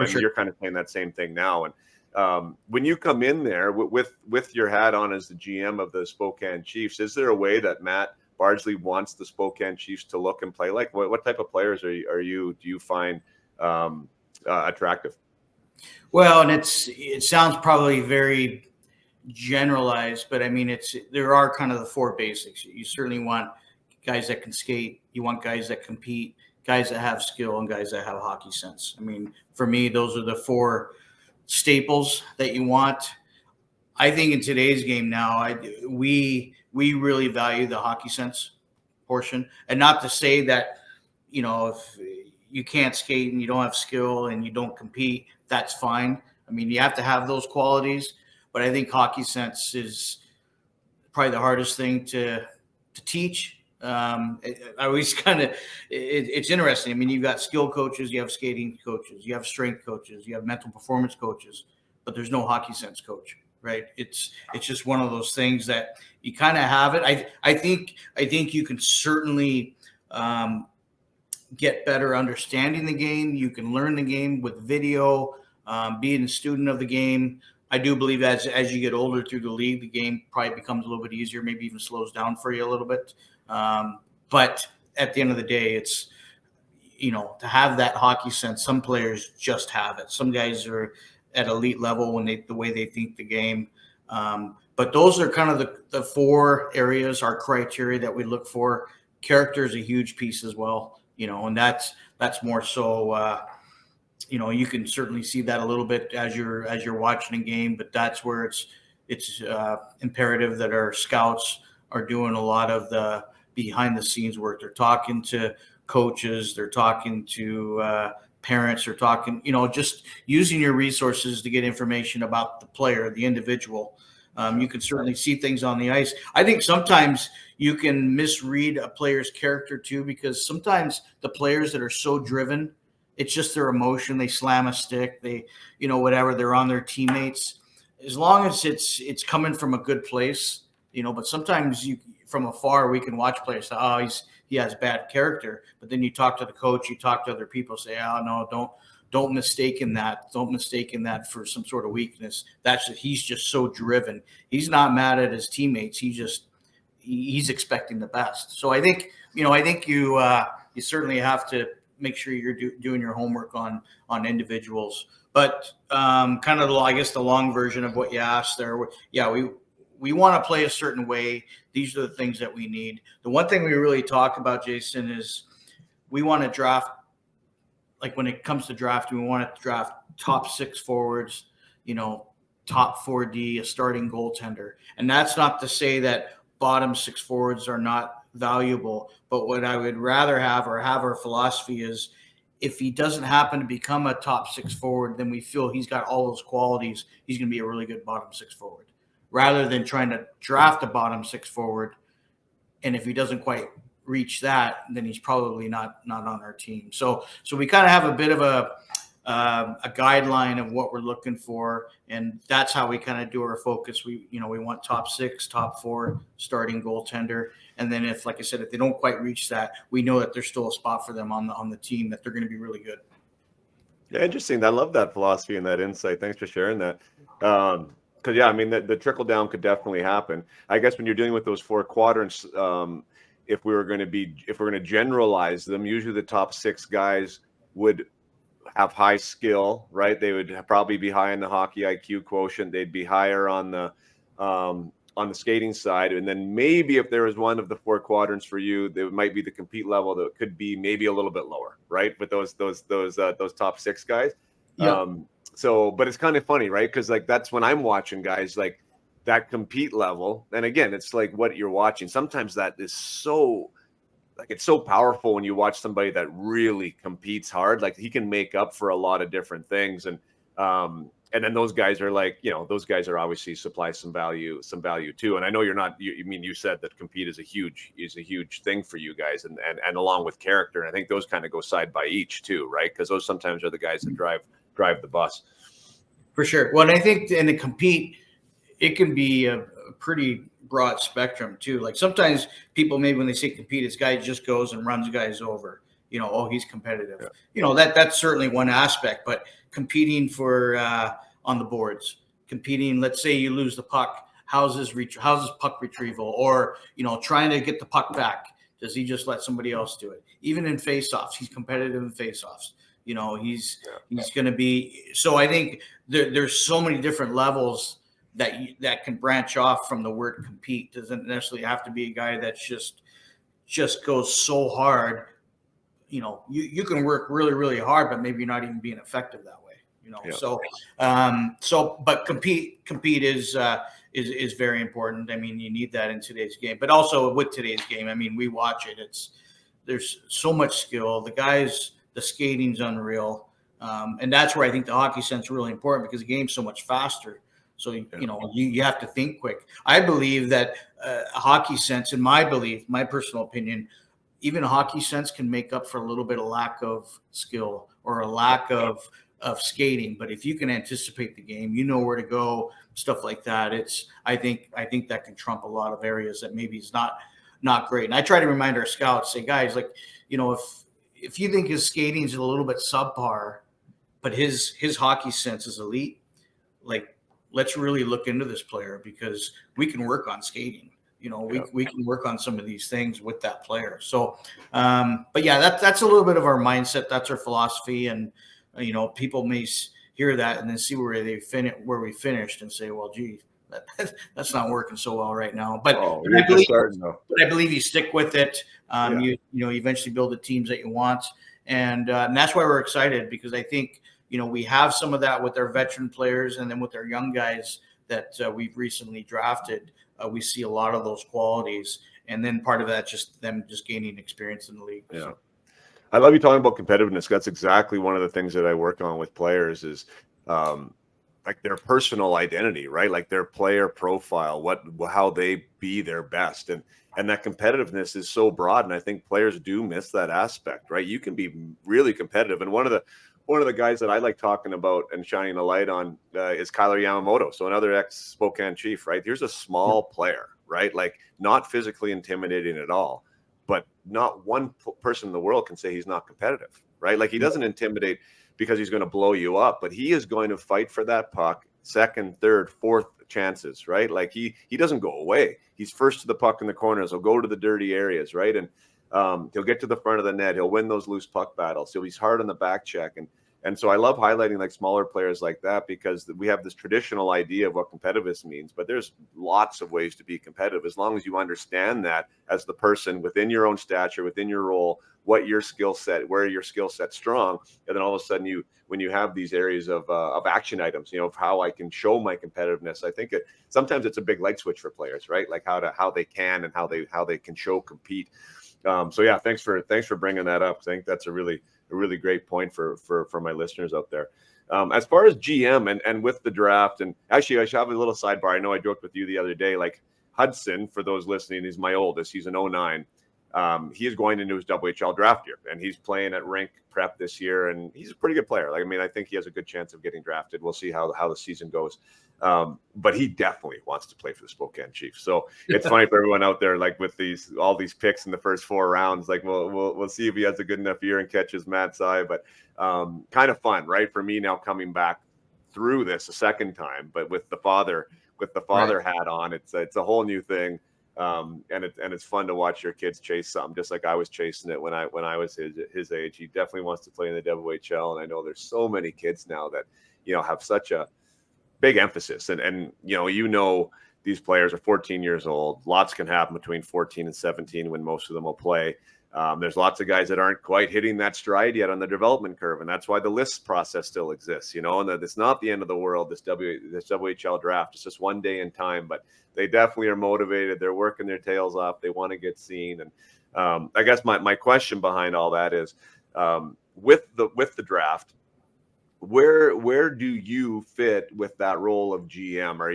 Sure. You're kind of saying that same thing now. And when you come in there with your hat on as the GM of the Spokane Chiefs, is there a way that Matt Bardsley wants the Spokane Chiefs to look and play like? What type of players do you find attractive? Well, and it sounds probably very generalized, but I mean, there are kind of the four basics. You certainly want guys that can skate. You want guys that compete, guys that have skill, and guys that have hockey sense. I mean, for me, those are the four staples that you want. I think in today's game now, we really value the hockey sense portion, and not to say that, if you can't skate and you don't have skill and you don't compete, that's fine. I mean, you have to have those qualities, but I think hockey sense is probably the hardest thing to teach. I always it's interesting. I mean, you've got skill coaches, you have skating coaches, you have strength coaches, you have mental performance coaches, but there's no hockey sense coach, right? It's just one of those things that you kind of have it. I think you can certainly get better understanding the game. You can learn the game with video, being a student of the game. I do believe as you get older through the league, the game probably becomes a little bit easier, maybe even slows down for you a little bit. But at the end of the day, it's, to have that hockey sense, some players just have it. Some guys are at elite level the way they think the game. But those are kind of the four areas, our criteria that we look for. Character is a huge piece as well. And that's more so, you can certainly see that a little bit as you're watching a game, but that's where it's imperative that our scouts are doing a lot of the behind the scenes work. They're talking to coaches, they're talking to parents, they're talking, just using your resources to get information about the player, the individual. You can certainly see things on the ice. I think sometimes you can misread a player's character too, because sometimes the players that are so driven, it's just their emotion. They slam a stick, they, whatever, they're on their teammates. As long as it's coming from a good place, but sometimes from afar, we can watch players say, oh, he has bad character. But then you talk to the coach, you talk to other people, say, oh, no, don't mistake in that. Don't mistake in that for some sort of weakness. He's just so driven. He's not mad at his teammates. He's expecting the best. So I think you you certainly have to make sure you're doing your homework on individuals. But kind of, I guess, the long version of what you asked there. Yeah, we want to play a certain way. These are the things that we need. The one thing we really talk about, Jason, is we want to draft. Like when it comes to drafting, we want to draft top 6 forwards, top 4D, a starting goaltender. And that's not to say that bottom 6 forwards are not valuable. But what I would rather have, or have our philosophy is, if he doesn't happen to become a top 6 forward, then we feel he's got all those qualities. He's going to be a really good bottom 6 forward, rather than trying to draft a bottom 6 forward. And if he doesn't quite reach that, then he's probably not on our team. So we kind of have a bit of a guideline of what we're looking for, and that's how we kind of do our focus. We want top 6, top 4 starting goaltender, and then if, like I said, if they don't quite reach that, we know that there's still a spot for them on the team, that they're going to be really good. Yeah, interesting. I love that philosophy and that insight. Thanks for sharing that. Because yeah, I mean, the trickle down could definitely happen. I guess when you're dealing with those 4 quadrants, if we're going to generalize them, usually the top 6 guys would have high skill, right? They would probably be high in the hockey IQ quotient. They'd be higher on the skating side, and then maybe if there was one of the 4 quadrants for you, there might be the compete level that could be maybe a little bit lower, right? With those top 6 guys. Yeah. But it's kind of funny, right? Because like that's when I'm watching guys like that compete level, and again, it's like what you're watching. Sometimes that is so. Like it's so powerful when you watch somebody that really competes hard. Like he can make up for a lot of different things, and then those guys are like, those guys are obviously supply some value too. And I know you're not. You said that compete is a huge thing for you guys, and along with character. And I think those kind of go side by each too, right? Because those sometimes are the guys that drive the bus. For sure. Well, and I think in the compete, it can be a pretty broad spectrum too. Like sometimes people, maybe when they say compete, this guy just goes and runs guys over, he's competitive. Yeah. That's certainly one aspect, but competing for on the boards, competing, let's say you lose the puck, how's his puck retrieval, or trying to get the puck back. Does he just let somebody else do it? Even in faceoffs, he's competitive in faceoffs. He's going to be. So I think there's so many different levels that can branch off from the word compete. Doesn't necessarily have to be a guy that just goes so hard. You can work really, really hard, but maybe you're not even being effective that way. Yeah. But compete is very important. I mean, you need that in today's game, but also with today's game, I mean, we watch it. There's so much skill. The skating's unreal. And that's where I think the hockey sense is really important, because the game's so much faster. So, you have to think quick. I believe that a hockey sense, in my personal opinion, even a hockey sense can make up for a little bit of lack of skill or a lack of skating. But if you can anticipate the game, where to go, stuff like that. I think that can trump a lot of areas that maybe is not great. And I try to remind our scouts, say, guys, like, if you think his skating is a little bit subpar, but his hockey sense is elite, like, let's really look into this player, because we can work on skating. We can work on some of these things with that player. So, but yeah, that's a little bit of our mindset. That's our philosophy. And, people may hear that and then see where we finished and say, well, gee, that's not working so well right now. But I believe you stick with it. You eventually build the teams that you want. And that's why we're excited, because I think, we have some of that with our veteran players, and then with our young guys that we've recently drafted, we see a lot of those qualities. And then part of that, just them gaining experience in the league. Yeah. So. I love you talking about competitiveness. That's exactly one of the things that I work on with players is like their personal identity, right? Like their player profile, how they be their best. And that competitiveness is so broad. And I think players do miss that aspect, right? You can be really competitive. And one of the guys that I like talking about and shining a light on is Kyler Yamamoto. So another ex-Spokane Chief, right? Here's a small player, right? Like not physically intimidating at all, but not one person in the world can say he's not competitive, right? Like he doesn't intimidate because he's going to blow you up, but he is going to fight for that puck, second, third, fourth chances, right? Like he doesn't go away. He's first to the puck in the corners. He'll go to the dirty areas, right? And He'll get to the front of the net. He'll win those loose puck battles. He's hard on the back check. And so I love highlighting like smaller players like that, because we have this traditional idea of what competitiveness means, but there's lots of ways to be competitive as long as you understand that as the person within your own stature, within your role, what your skill set, where your skill set's strong. And then all of a sudden when you have these areas of action items, of how I can show my competitiveness, I think sometimes it's a big light switch for players, right? Like how they can and how they can compete. So yeah, thanks for bringing that up. I think that's a really great point for my listeners out there. As far as GM and with the draft, and actually I should have a little sidebar. I know I joked with you the other day, like Hudson, for those listening, he's my oldest. He's an 09. He is going into his WHL draft year, and he's playing at rink prep this year, and he's a pretty good player. Like, I mean, I think he has a good chance of getting drafted. We'll see how the season goes. But he definitely wants to play for the Spokane Chiefs. So it's funny for everyone out there, like with all these picks in the first 4 rounds, like we'll see if he has a good enough year and catches Matt's eye. But kind of fun, right? For me now coming back through this a second time, but with the father right. hat on, it's a whole new thing. And it's fun to watch your kids chase something, just like I was chasing it when I was his age. He definitely wants to play in the WHL, and I know there's so many kids now that have such a big emphasis. And these players are 14 years old. Lots can happen between 14 and 17 when most of them will play. There's lots of guys that aren't quite hitting that stride yet on the development curve, and that's why the list process still exists. And that it's not the end of the world. This WHL draft, it's just one day in time, but they definitely are motivated. They're working their tails off. They want to get seen. And I guess my question behind all that is, with the draft, where do you fit with that role of GM? Are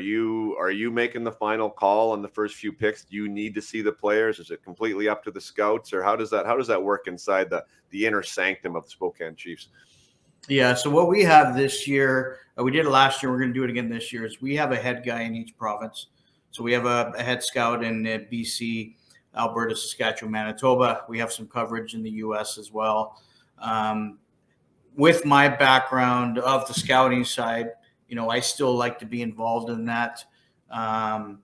you making the final call on the first few picks? Do you need to see the players? Is it completely up to the scouts, or how does that work inside the inner sanctum of the Spokane Chiefs? Yeah, so what we have this year, we did it last year, we're going to do it again this year, is we have a head guy in each province. So we have a head scout in BC, Alberta, Saskatchewan, Manitoba. We have some coverage in the US as well. With my background of the scouting side, I still like to be involved in that. For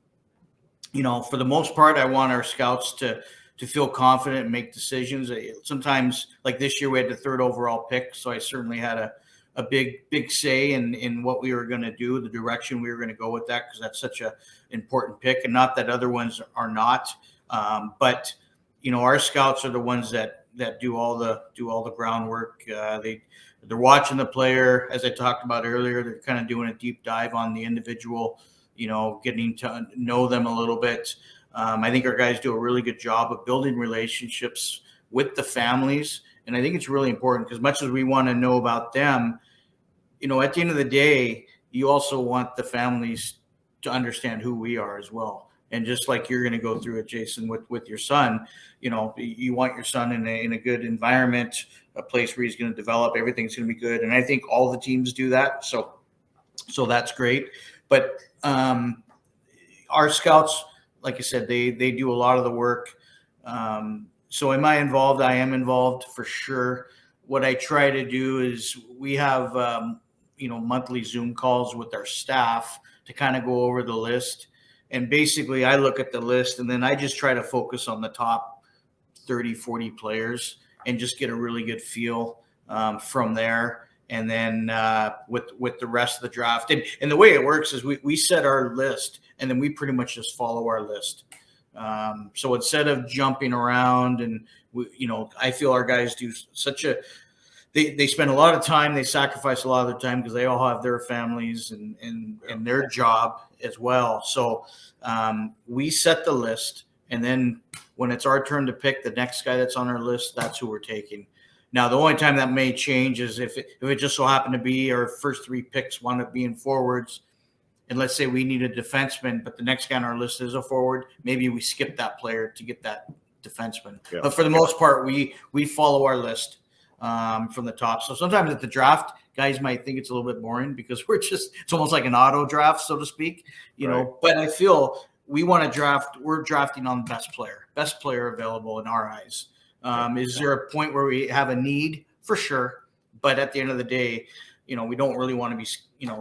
the most part, I want our scouts to feel confident and make decisions. Sometimes, like this year, we had the 3rd overall pick, so I certainly had a big say in what we were going to do, the direction we were going to go with that, because that's such an important pick, and not that other ones are not. But our scouts are the ones that do all the groundwork. They're watching the player, as I talked about earlier. They're kind of doing a deep dive on the individual, getting to know them a little bit. I think our guys do a really good job of building relationships with the families, and I think it's really important, because much as we want to know about them, at the end of the day, you also want the families to understand who we are as well. And just like you're going to go through it, Jason, with your son, you want your son in a good environment, a place where he's going to develop. Everything's going to be good. And I think all the teams do that. So that's great. But our scouts, like I said, they do a lot of the work. So am I involved? I am involved for sure. What I try to do is we have, monthly Zoom calls with our staff to kind of go over the list. And basically, I look at the list, and then I just try to focus on the top 30, 40 players and just get a really good feel from there. And then with the rest of the draft. And the way it works is we set our list, and then we pretty much just follow our list. So instead of jumping around, and I feel our guys do they spend a lot of time, they sacrifice a lot of their time, because they all have their families and their job as well. So we set the list, and then when it's our turn to pick the next guy that's on our list, that's who we're taking. Now, the only time that may change is if it just so happened to be our first 3 picks wound up being forwards, and let's say we need a defenseman, but the next guy on our list is a forward, maybe we skip that player to get that defenseman. Yeah. But for the most part, we follow our list from the top. So sometimes at the draft, guys might think it's a little bit boring, because it's almost like an auto draft, so to speak, but I feel we want to draft, we're drafting on best player available in our eyes. Is there a point where we have a need? For sure. But at the end of the day, we don't really want to be,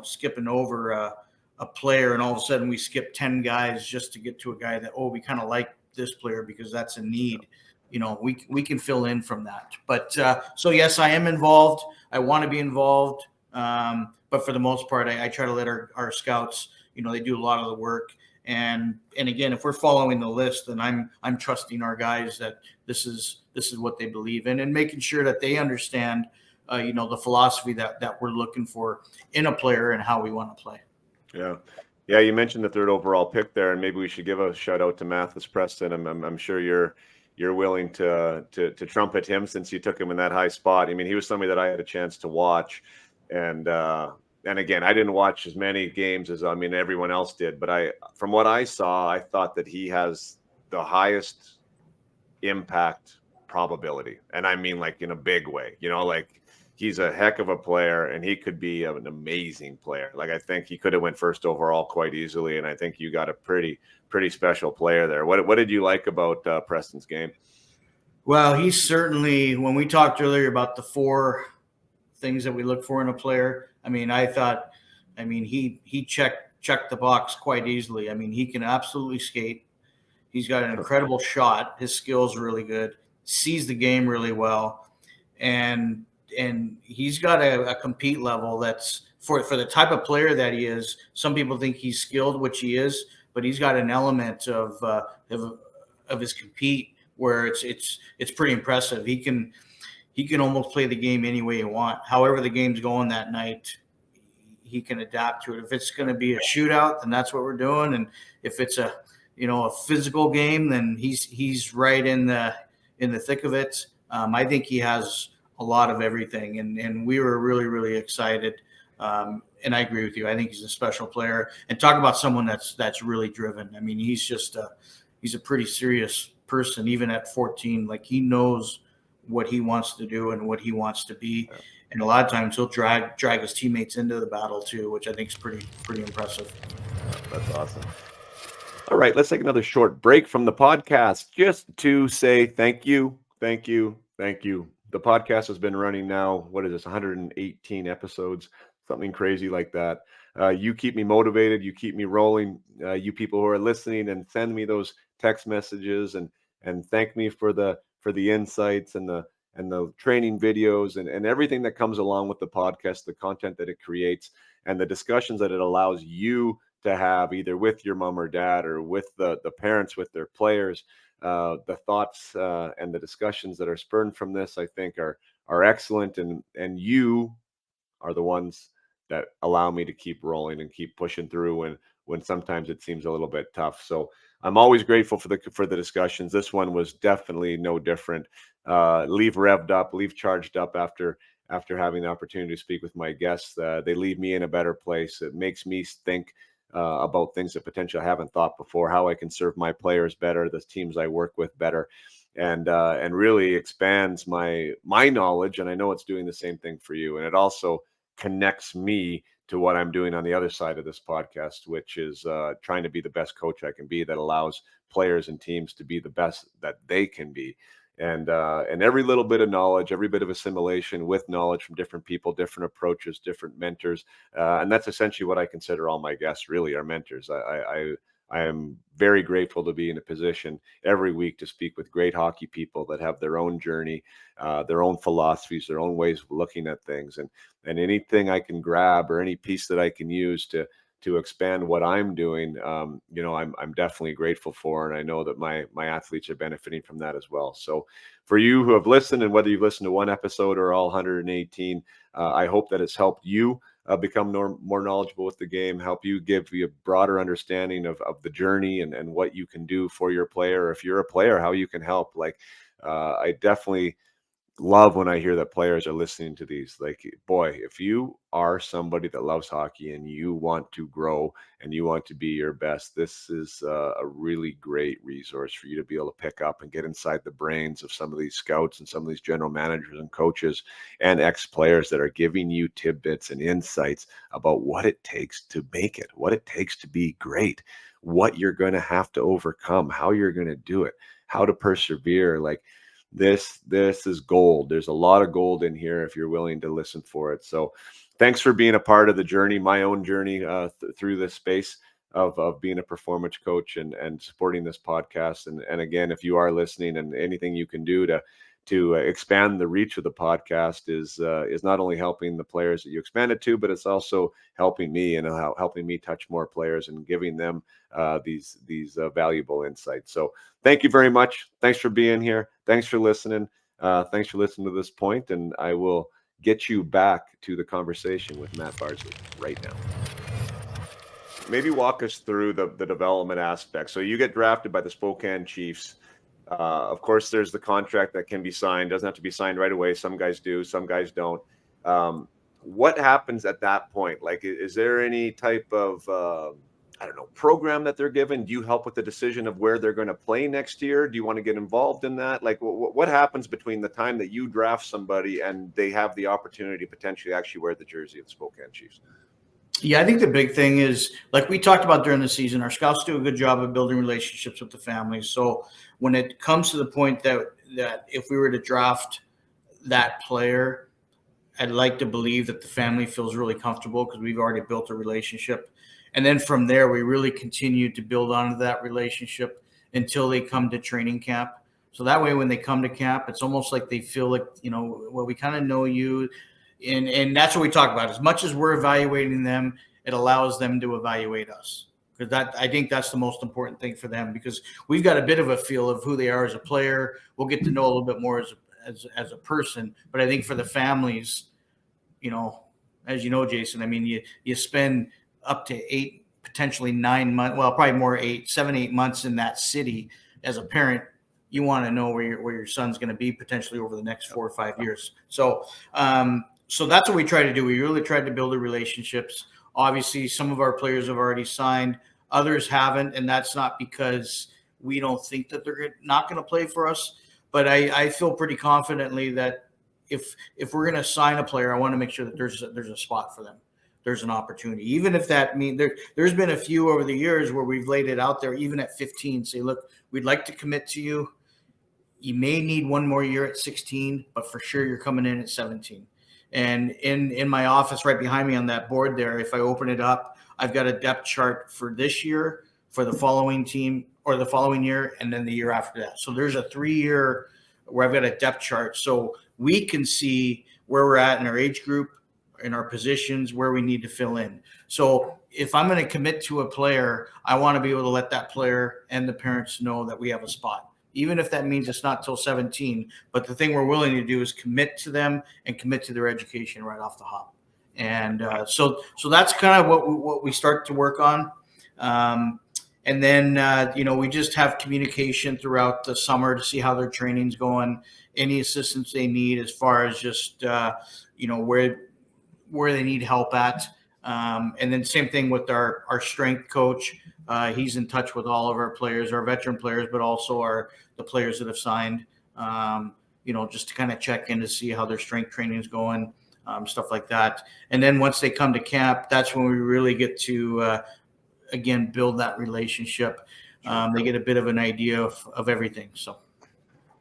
skipping over a player, and all of a sudden we skip 10 guys just to get to a guy that, we kind of like this player because that's a need. we can fill in from that. But so yes, I am involved. I want to be involved. But for the most part, I try to let our scouts, they do a lot of the work. And again, if we're following the list, then I'm trusting our guys that this is what they believe in, and making sure that they understand, the philosophy that we're looking for in a player and how we want to play. Yeah. Yeah, you mentioned the third overall pick there, and maybe we should give a shout out to Mathis Preston. I'm sure you're willing to trumpet him since you took him in that high spot. I mean, he was somebody that I had a chance to watch, and again, I didn't watch as many games as everyone else did, but from what I saw, I thought that he has the highest impact probability, and I mean like in a big way. Like he's a heck of a player, and he could be an amazing player. Like I think he could have went first overall quite easily, and I think you got a pretty special player there. What did you like about Preston's game? Well, he's certainly, when we talked earlier about the 4 things that we look for in a player, I thought, he checked the box quite easily. He can absolutely skate. He's got an incredible shot. His skills are really good. Sees the game really well, and he's got a compete level that's for the type of player that he is. Some people think he's skilled, which he is, but he's got an element of his compete where it's pretty impressive. He can almost play the game any way you want. However the game's going that night, he can adapt to it. If it's going to be a shootout, then that's what we're doing. And if it's a physical game, then he's right in the thick of it. I think he has a lot of everything, and we were really, really excited. And I agree with you. I think he's a special player. And talk about someone that's really driven. He's a pretty serious person, even at 14. Like, he knows what he wants to do and what he wants to be. And a lot of times he'll drag his teammates into the battle too, which I think is pretty impressive. That's awesome. All right, let's take another short break from the podcast just to say thank you. The podcast has been running now, what is this, 118 episodes, something crazy like that. You keep me motivated. You keep me rolling. You people who are listening and send me those text messages and thank me for the insights and the training videos and everything that comes along with the podcast, the content that it creates, and the discussions that it allows you to have either with your mom or dad or with the parents, with their players. The thoughts and the discussions that are spurred from this, I think, are excellent, and you are the ones that allow me to keep rolling and keep pushing through when sometimes it seems a little bit tough. So I'm always grateful for the discussions. This one was definitely no different. Leave revved up, leave charged up after having the opportunity to speak with my guests. They leave me in a better place. It makes me think about things that potentially I haven't thought before, how I can serve my players better, the teams I work with better, and really expands my knowledge. And I know it's doing the same thing for you. And it also connects me to what I'm doing on the other side of this podcast, which is trying to be the best coach I can be, that allows players and teams to be the best that they can be. And every little bit of knowledge, every bit of assimilation with knowledge from different people, different approaches, different mentors. And that's essentially what I consider all my guests really are mentors. I am very grateful to be in a position every week to speak with great hockey people that have their own journey, their own philosophies, their own ways of looking at things, and anything I can grab or any piece that I can use to expand what I'm doing, I'm definitely grateful for. And I know that my athletes are benefiting from that as well. So for you who have listened, and whether you've listened to one episode or all 118, I hope that it's helped you become more knowledgeable with the game, help you give you a broader understanding of the journey and what you can do for your player. Or if you're a player, how you can help. I definitely love when I hear that players are listening to these. Like, boy, if you are somebody that loves hockey and you want to grow and you want to be your best, this is a really great resource for you to be able to pick up and get inside the brains of some of these scouts and some of these general managers and coaches and ex-players that are giving you tidbits and insights about what it takes to make it, what it takes to be great, what you're going to have to overcome, how you're going to do it, how to persevere. Like, this is gold. There's a lot of gold in here if you're willing to listen for it. So thanks for being a part of the journey, my own journey through this space. of being a performance coach and supporting this podcast. And again, if you are listening and anything you can do to expand the reach of the podcast is not only helping the players that you expand it to, but it's also helping me and helping me touch more players and giving them these valuable insights. So thank you very much. Thanks for being here. Thanks for listening. Thanks for listening to this point, and I will get you back to the conversation with Matt Bardsley right now. Maybe walk us through the development aspect. So you get drafted by the Spokane Chiefs. Of course, there's the contract that can be signed. Doesn't have to be signed right away. Some guys do, some guys don't. What happens at that point? Like, is there any type of, program that they're given? Do you help with the decision of where they're going to play next year? Do you want to get involved in that? Like, what happens between the time that you draft somebody and they have the opportunity to potentially actually wear the jersey of the Spokane Chiefs? Yeah, I think the big thing is, like we talked about during the season, our scouts do a good job of building relationships with the families. So when it comes to the point that if we were to draft that player, I'd like to believe that the family feels really comfortable because we've already built a relationship. And then from there, we really continue to build onto that relationship until they come to training camp. So that way, when they come to camp, it's almost like they feel like, well, we kind of know you. And that's what we talk about. As much as we're evaluating them, it allows them to evaluate us. Because I think that's the most important thing for them, because we've got a bit of a feel of who they are as a player. We'll get to know a little bit more as a person. But I think for the families, as you know, Jason, I mean, you spend up to 8, potentially 9 months, well, probably more, 7, 8 months in that city. As a parent, you want to know where your son's going to be potentially over the next 4 or 5 years. So that's what we try to do. We really try to build the relationships. Obviously, some of our players have already signed, others haven't, and that's not because we don't think that they're not going to play for us. But I feel pretty confidently that if we're going to sign a player, I want to make sure that there's a spot for them. There's an opportunity, even if that means there's been a few over the years where we've laid it out there, even at 15, say, look, we'd like to commit to you. You may need one more year at 16, but for sure you're coming in at 17. And in my office right behind me on that board there, if I open it up, I've got a depth chart for this year, for the following team, or the following year, and then the year after that. So there's a 3-year where I've got a depth chart. So we can see where we're at in our age group, in our positions, where we need to fill in. So if I'm going to commit to a player, I want to be able to let that player and the parents know that we have a spot, even if that means it's not till 17. But the thing we're willing to do is commit to them and commit to their education right off the hop. And so that's kind of what we start to work on. And then, we just have communication throughout the summer to see how their training's going, any assistance they need as far as just, where they need help at. And then same thing with our strength coach. He's in touch with all of our players, our veteran players, but also the players that have signed, just to kind of check in to see how their strength training is going, stuff like that. And then once they come to camp, that's when we really get to, again, build that relationship. They get a bit of an idea of everything. So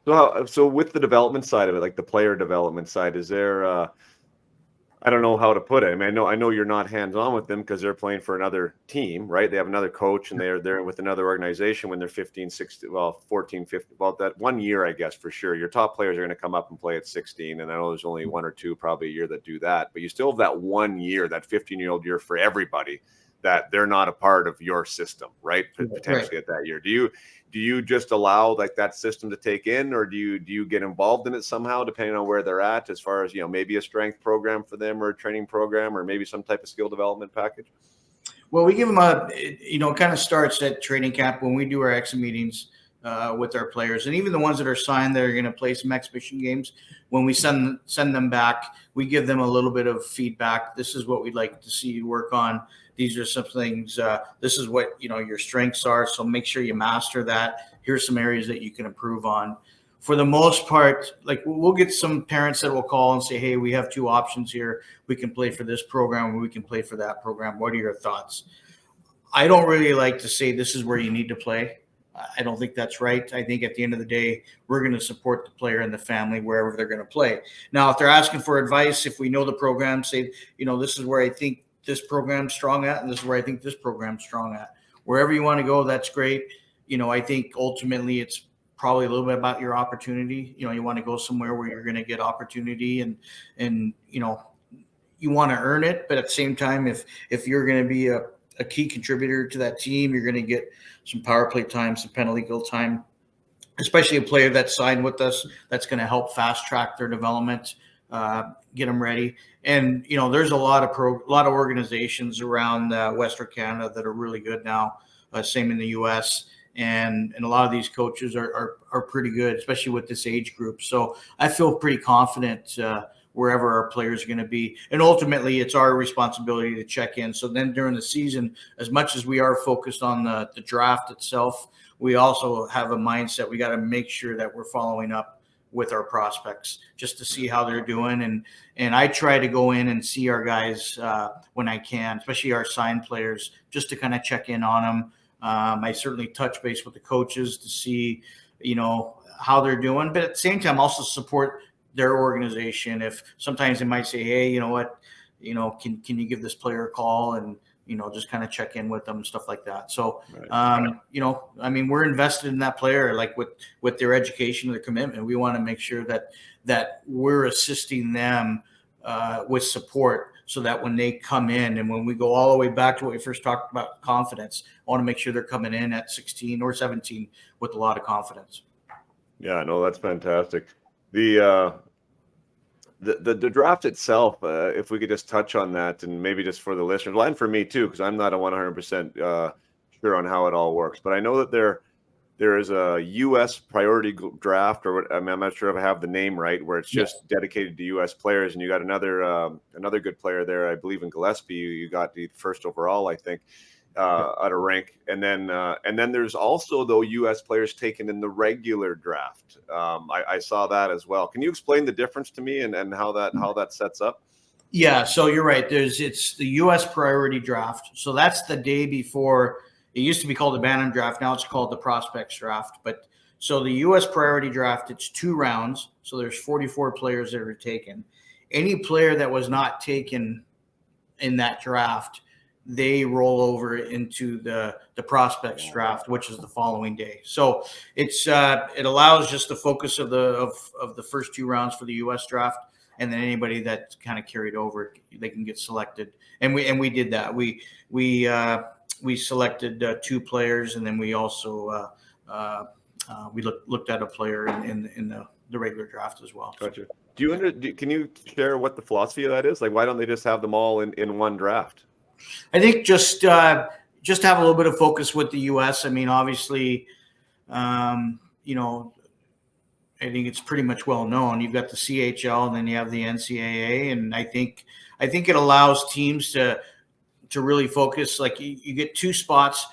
with the development side of it, like the player development side, is there, I don't know how to put it. I mean, I know you're not hands-on with them because they're playing for another team, right? They have another coach and they're with another organization when they're 15, 16, 14, 15, about that 1 year, I guess, for sure. Your top players are going to come up and play at 16. And I know there's only 1 or 2 probably a year that do that, but you still have that 1 year, that 15-year-old year for everybody that they're not a part of your system, right? Potentially at that year. Do you just allow like that system to take in, or do you get involved in it somehow, depending on where they're at, as far as, maybe a strength program for them or a training program, or maybe some type of skill development package? Well, we give them it kind of starts at training camp when we do our exit meetings with our players, and even the ones that are signed that are going to play some exhibition games. When we send them back, we give them a little bit of feedback. This is what we'd like to see you work on. These are some things. This is what your strengths are. So make sure you master that. Here's some areas that you can improve on. For the most part, like we'll get some parents that will call and say, "Hey, we have 2 options here. We can play for this program, or we can play for that program. What are your thoughts?" I don't really like to say this is where you need to play. I don't think that's right. I think at the end of the day, we're going to support the player and the family wherever they're going to play. Now, if they're asking for advice, if we know the program, say, this is where I think this program's strong at, and this is where I think this program's strong at. wherever you want to go, that's great. I think ultimately it's probably a little bit about your opportunity. You want to go somewhere where you're going to get opportunity and you want to earn it. But at the same time, if you're going to be a key contributor to that team, you're going to get some power play time, some penalty kill time, especially a player that's signed with us that's going to help fast track their development, get them ready. And, there's a lot of organizations around Western Canada that are really good now, same in the US. And a lot of these coaches are pretty good, especially with this age group. So I feel pretty confident wherever our players are going to be. And ultimately, it's our responsibility to check in. So then during the season, as much as we are focused on the draft itself, we also have a mindset. We got to make sure that we're following up with our prospects just to see how they're doing. And I try to go in and see our guys when I can, especially our signed players, just to kind of check in on them. I certainly touch base with the coaches to see, how they're doing, but at the same time, also support their organization. If sometimes they might say, hey, you know what, can you give this player a call and, just kind of check in with them and stuff like that. So, we're invested in that player, like with their education, their commitment. We want to make sure that we're assisting them with support so that when they come in and when we go all the way back to what we first talked about, confidence, I want to make sure they're coming in at 16 or 17 with a lot of confidence. Yeah, no, that's fantastic. The draft itself, if we could just touch on that, and maybe just for the listeners, and for me too, because I'm not 100% sure on how it all works, but I know that there is a U.S. priority draft, or I'm not sure if I have the name right, where it's just dedicated to U.S. players, and you got another good player there, I believe in Gillespie. You got the first overall, I think, at a rank, and then there's also though U.S. players taken in the regular draft. I saw that as well. Can you explain the difference to me and how that sets up? Yeah, so you're right. It's the U.S. priority draft. So that's the day before. It used to be called the Bantam draft. Now it's called the prospects draft. But so the U.S. priority draft, it's 2 rounds. So there's 44 players that are taken. Any player that was not taken in that draft, they roll over into the prospects draft, which is the following day. So it allows just the focus of the first 2 rounds for the U.S. draft, and then anybody that's kind of carried over, they can get selected. And we did that. We selected 2 players, and then we also we looked at a player in the regular draft as well. Gotcha. Can you share what the philosophy of that is? Like, why don't they just have them all in one draft? I think just have a little bit of focus with the U.S. I mean, obviously, I think it's pretty much well known. You've got the CHL, and then you have the NCAA, and I think it allows teams to really focus. Like you get 2 spots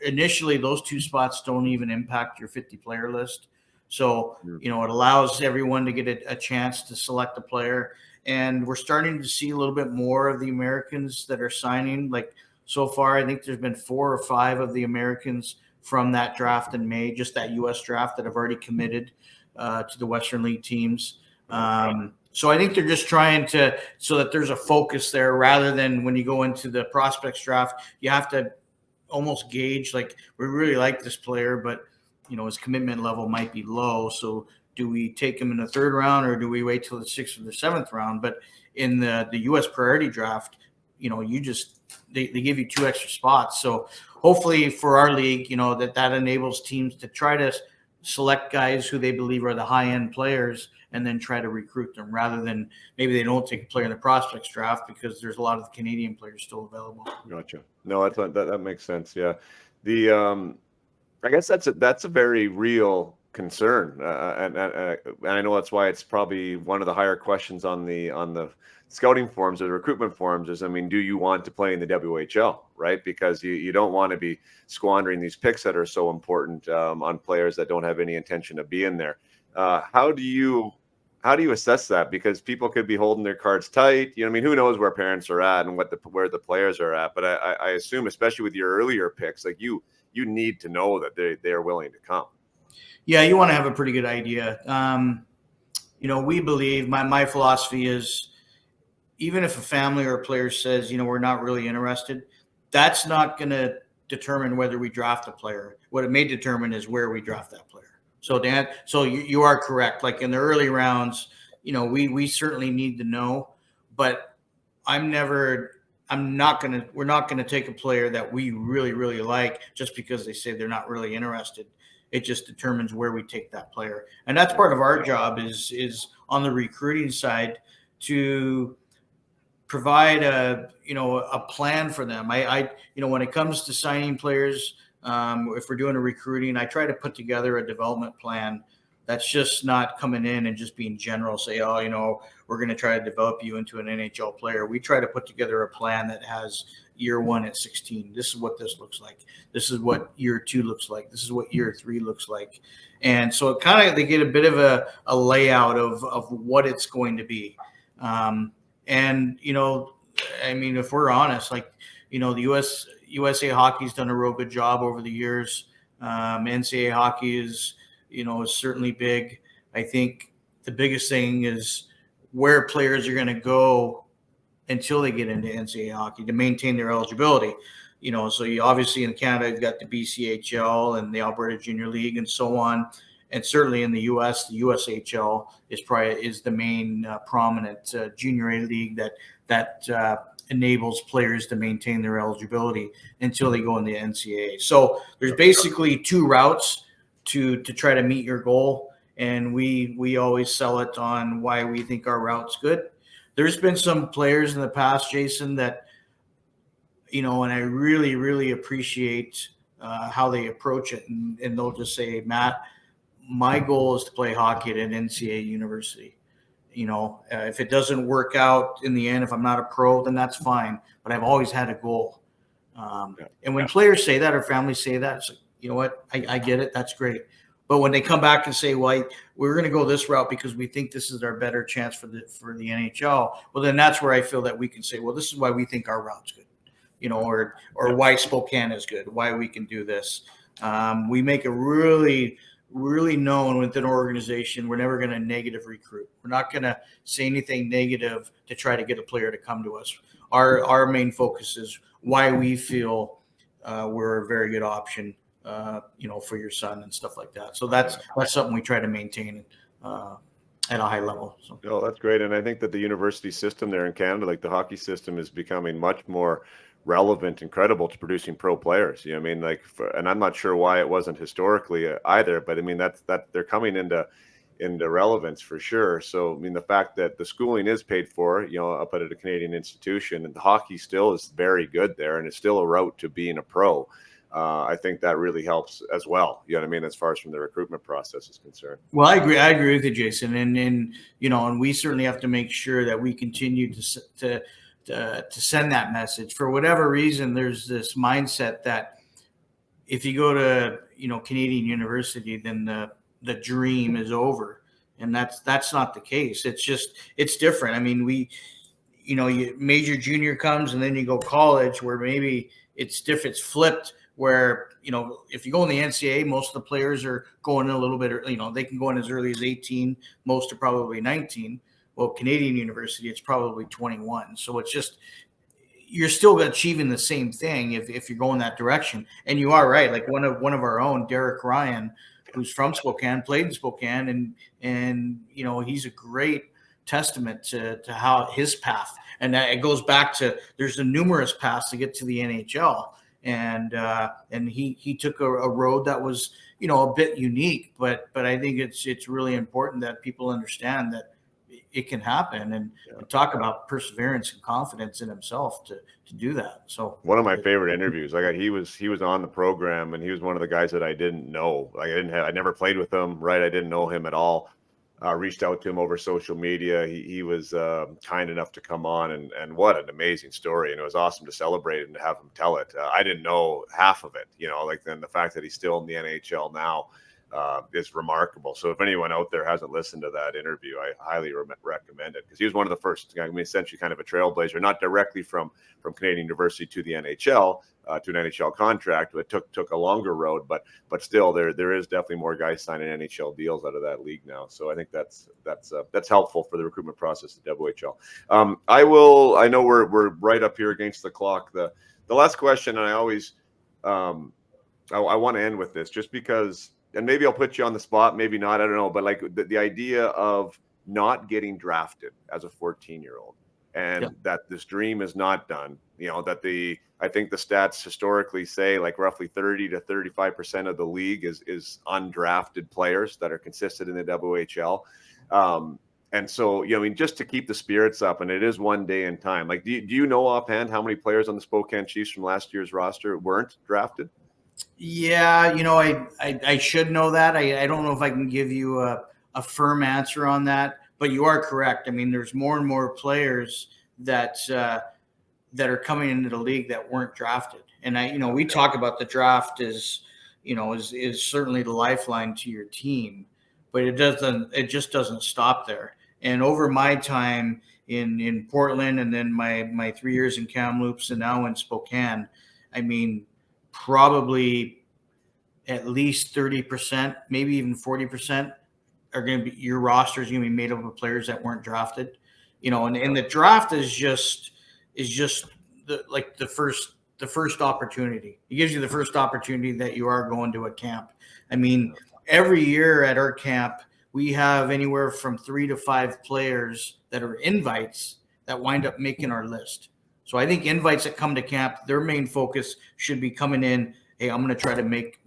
initially; those 2 spots don't even impact your 50-player list. So it allows everyone to get a chance to select a player. And we're starting to see a little bit more of the Americans that are signing. Like so far, I think there's been 4 or 5 of the Americans from that draft in May, just that U.S. draft, that have already committed to the Western League teams. So I think they're just trying so that there's a focus there, rather than when you go into the prospects draft, you have to almost gauge, like, we really like this player, but his commitment level might be low. So do we take him in the 3rd round, or do we wait till the 6th or the 7th round? But in the U.S. priority draft, they give you 2 extra spots. So hopefully for our league, that enables teams to try to select guys who they believe are the high-end players, and then try to recruit them, rather than maybe they don't take a player in the prospects draft because there's a lot of the Canadian players still available. Gotcha. No, that makes sense. Yeah. I guess that's a very real concern, and I know that's why it's probably one of the higher questions on the scouting forums or the recruitment forums is, I mean, do you want to play in the WHL, right? Because you don't want to be squandering these picks that are so important on players that don't have any intention of being there. How do you assess that? Because people could be holding their cards tight. I mean, who knows where parents are at and where the players are at. But I assume, especially with your earlier picks, like you need to know that they are willing to come. Yeah, you want to have a pretty good idea. We believe, my philosophy is, even if a family or a player says, we're not really interested, that's not going to determine whether we draft a player. What it may determine is where we draft that player. So Dan, so you are correct. Like in the early rounds, we certainly need to know, but we're not going to take a player that we really, really like just because they say they're not really interested. It just determines where we take that player. And that's part of our job is on the recruiting side to provide a plan for them. When it comes to signing players, if we're doing a recruiting, I try to put together a development plan that's just not coming in and just being general, say, we're going to try to develop you into an NHL player. We try to put together a plan that has year 1 at 16. This is what this looks like. This is what year 2 looks like. This is what year 3 looks like. And so they get a bit of a layout of what it's going to be. If we're honest, the USA Hockey's done a real good job over the years. NCAA hockey is certainly big. I think the biggest thing is where players are going to go until they get into NCAA hockey to maintain their eligibility. So you obviously in Canada, you've got the BCHL and the Alberta Junior League and so on. And certainly in the U.S., the USHL is the main prominent junior A league that enables players to maintain their eligibility until they go in the NCAA. So there's basically 2 routes to try to meet your goal, and we always sell it on why we think our route's good. There's been some players in the past, Jason, that and I really, really appreciate how they approach it, and they'll just say, Matt, my goal is to play hockey at an NCAA university. If it doesn't work out in the end, if I'm not a pro, then that's fine. But I've always had a goal. And when players say that or families say that, it's like, you know what, I get it. That's great. But when they come back and say, well, we're going to go this route because we think this is our better chance for the NHL, well, then that's where I feel that we can say, well, this is why we think our route's good, or why Spokane is good, why we can do this. We make it really, really known within an organization. We're never going to negative recruit. We're not going to say anything negative to try to get a player to come to us. Our main focus is why we feel we're a very good option, for your son and stuff like that. So that's something we try to maintain at a high level. So. Oh, that's great. And I think that the university system there in Canada, like the hockey system, is becoming much more relevant and credible to producing pro players. And I'm not sure why it wasn't historically either, but that they're coming into relevance for sure. So the fact that the schooling is paid for, up at a Canadian institution, and the hockey still is very good there, and it's still a route to being a pro. I think that really helps as well. As far as from the recruitment process is concerned. Well, I agree with you, Jason, and we certainly have to make sure that we continue to send that message. For whatever reason, there's this mindset that if you go to Canadian university, then the dream is over, and that's not the case. It's different. Major junior comes, and then you go college, where maybe it's different. It's flipped, where if you go in the NCAA, most of the players are going in a little bit. They can go in as early as 18. Most are probably 19. Well, Canadian university, it's probably 21. So it's just, you're still achieving the same thing if you're going that direction. And you are right. Like one of our own, Derek Ryan, who's from Spokane, played in Spokane, and he's a great testament to how his path. And it goes back to, there's a numerous paths to get to the NHL. And he took a road that was, a bit unique, but I think it's really important that people understand that it can happen, and talk about perseverance and confidence in himself to do that. So one of my favorite interviews, he was on the program, and he was one of the guys that I didn't know. I never played with him, right? I didn't know him at all. Reached out to him over social media. He was kind enough to come on, and what an amazing story. And it was awesome to celebrate and to have him tell it. I didn't know half of it, then the fact that he's still in the NHL now is remarkable. So if anyone out there hasn't listened to that interview, I highly recommend it, because he was one of the first, essentially kind of a trailblazer, not directly from Canadian University to the NHL, to an NHL contract. It took a longer road, but still there is definitely more guys signing NHL deals out of that league now. So I think that's helpful for the recruitment process at WHL. I know we're right up here against the clock. The last question, and I always I want to end with this just because, and maybe I'll put you on the spot, maybe not, I don't know, but like the idea of not getting drafted as a 14-year-old and that this dream is not done, that I think the stats historically say like roughly 30 to 35% of the league is undrafted players that are consistent in the WHL. And so, just to keep the spirits up, and it is one day in time. Like, do you know offhand how many players on the Spokane Chiefs from last year's roster weren't drafted? Yeah, I should know that. I don't know if I can give you a firm answer on that, but you are correct. I mean, there's more and more players that are coming into the league that weren't drafted. And we talk about the draft is certainly the lifeline to your team, but it just doesn't stop there. And over my time in Portland and then my 3 years in Kamloops and now in Spokane, I mean, probably at least 30%, maybe even 40% are going to be, your roster is going to be made up of players that weren't drafted, and the draft is just the first opportunity. It gives you the first opportunity that you are going to a camp. I mean, every year at our camp, we have anywhere from 3 to 5 players that are invites that wind up making our list. So I think invites that come to camp, their main focus should be coming in. Hey, I'm going to try to make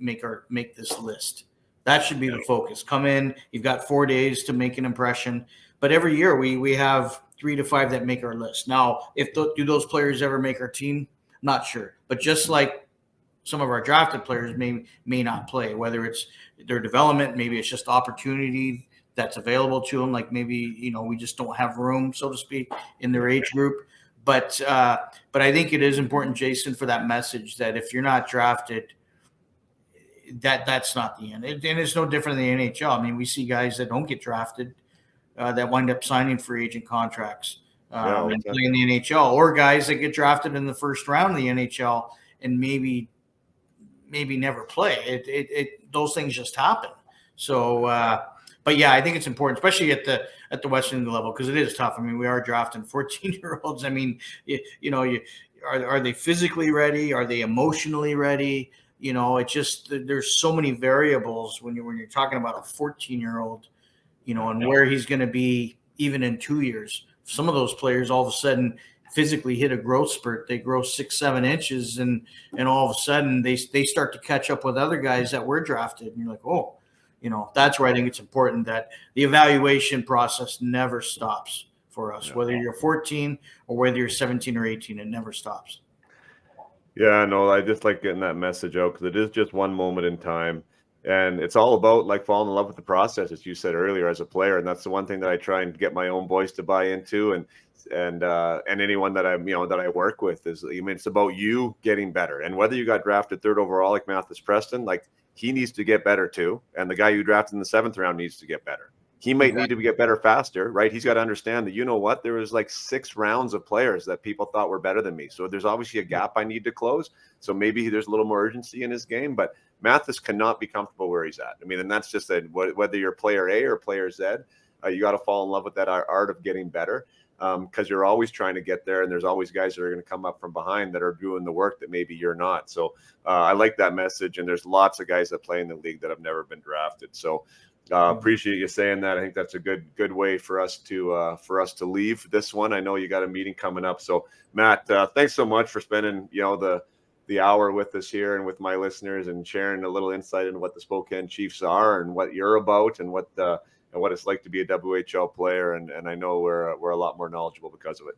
this list. That should be the focus. Come in. You've got 4 days to make an impression. But every year we have 3 to 5 that make our list. Now, do those players ever make our team? Not sure. But just like some of our drafted players may not play, whether it's their development, maybe it's just opportunity that's available to them. Like maybe we just don't have room, so to speak, in their age group. But I think it is important, Jason, for that message that if you're not drafted, that's not the end. And it's no different than the NHL. I mean, we see guys that don't get drafted that wind up signing free agent contracts and playing the NHL, or guys that get drafted in the first round of the NHL and maybe never play. Those things just happen. So, but yeah, I think it's important, especially at the Western level, because it is tough. I mean, we are drafting 14-year-olds. I mean, are they physically ready? Are they emotionally ready? It's just there's so many variables when you're talking about a 14-year-old, and where he's going to be even in 2 years. Some of those players all of a sudden physically hit a growth spurt. They grow 6-7 inches, and all of a sudden they start to catch up with other guys that were drafted. And you're like, oh, that's where I think it's important that the evaluation process never stops for us, whether you're 14 or whether you're 17 or 18, it never stops. Yeah, no, I just like getting that message out because it is just one moment in time. And it's all about like falling in love with the process, as you said earlier, as a player. And that's the one thing that I try and get my own boys to buy into, and anyone that that I work with is, it's about you getting better. And whether you got drafted 3rd overall like Mathis Preston, like he needs to get better too. And the guy you drafted in the 7th round needs to get better. He might need to get better faster, right? He's got to understand that, there was like 6 rounds of players that people thought were better than me. So there's obviously a gap I need to close. So maybe there's a little more urgency in his game, but Mathis cannot be comfortable where he's at. I mean, and that's just whether you're player A or player Z, you got to fall in love with that art of getting better, because you're always trying to get there. And there's always guys that are going to come up from behind that are doing the work that maybe you're not. So I like that message. And there's lots of guys that play in the league that have never been drafted. So appreciate you saying that. I think that's a good way for us to leave this one. I know you got a meeting coming up. So Matt, thanks so much for spending the hour with us here and with my listeners and sharing a little insight into what the Spokane Chiefs are and what you're about and what it's like to be a WHL player. And I know we're a lot more knowledgeable because of it.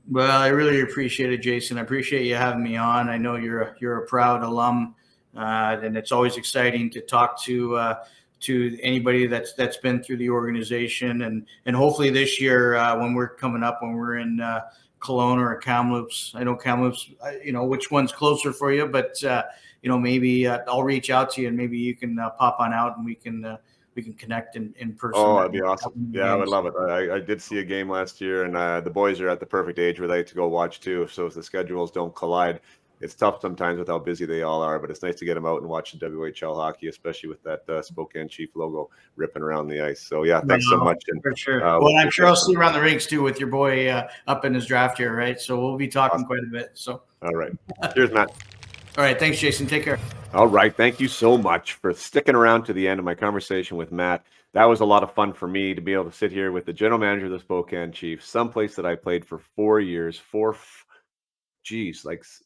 Well, I really appreciate it, Jason. I appreciate you having me on. I know you're a proud alum, and it's always exciting to talk to anybody that's been through the organization, and hopefully this year when we're coming up, when we're in Kelowna or Kamloops. I know Kamloops, which one's closer for you, but maybe I'll reach out to you and maybe you can pop on out and we can connect in person. Oh, that'd be awesome. Yeah, I would love it. I did see a game last year, and the boys are at the perfect age where they like to go watch too. So if the schedules don't collide, it's tough sometimes with how busy they all are, but it's nice to get them out and watch the WHL hockey, especially with that Spokane Chief logo ripping around the ice. So yeah, thanks so much. And, for sure. Well, I'm sure I'll see you around the rinks too with your boy up in his draft here, right? So we'll be talking quite a bit. So all right. Cheers, Matt. All right. Thanks, Jason. Take care. All right. Thank you so much for sticking around to the end of my conversation with Matt. That was a lot of fun for me to be able to sit here with the general manager of the Spokane Chiefs, someplace that I played for 4 years.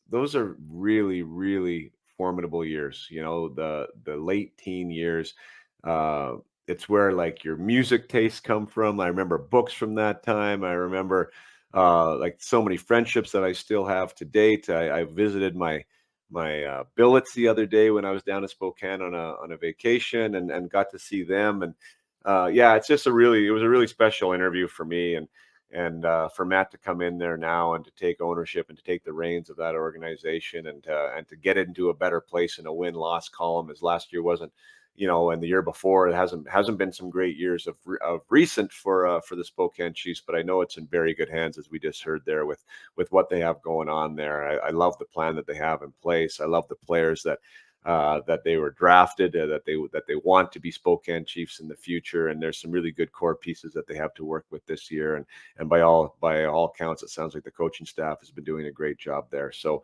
Those are really, really formidable years. The late teen years. Uh, it's where like your music tastes come from. I remember books from that time. I remember like so many friendships that I still have to date. I visited my billets the other day when I was down in Spokane on a vacation and got to see them. And yeah, it was a really special interview for me and for Matt to come in there now and to take ownership and to take the reins of that organization and to get it into a better place in a win-loss column, as last year wasn't, and the year before it hasn't been some great years of recent for the Spokane Chiefs, but I know it's in very good hands, as we just heard there with what they have going on there. I love the plan that they have in place. I love the players that they were drafted, that they want to be Spokane Chiefs in the future, and there's some really good core pieces that they have to work with this year. And by all counts, it sounds like the coaching staff has been doing a great job there. So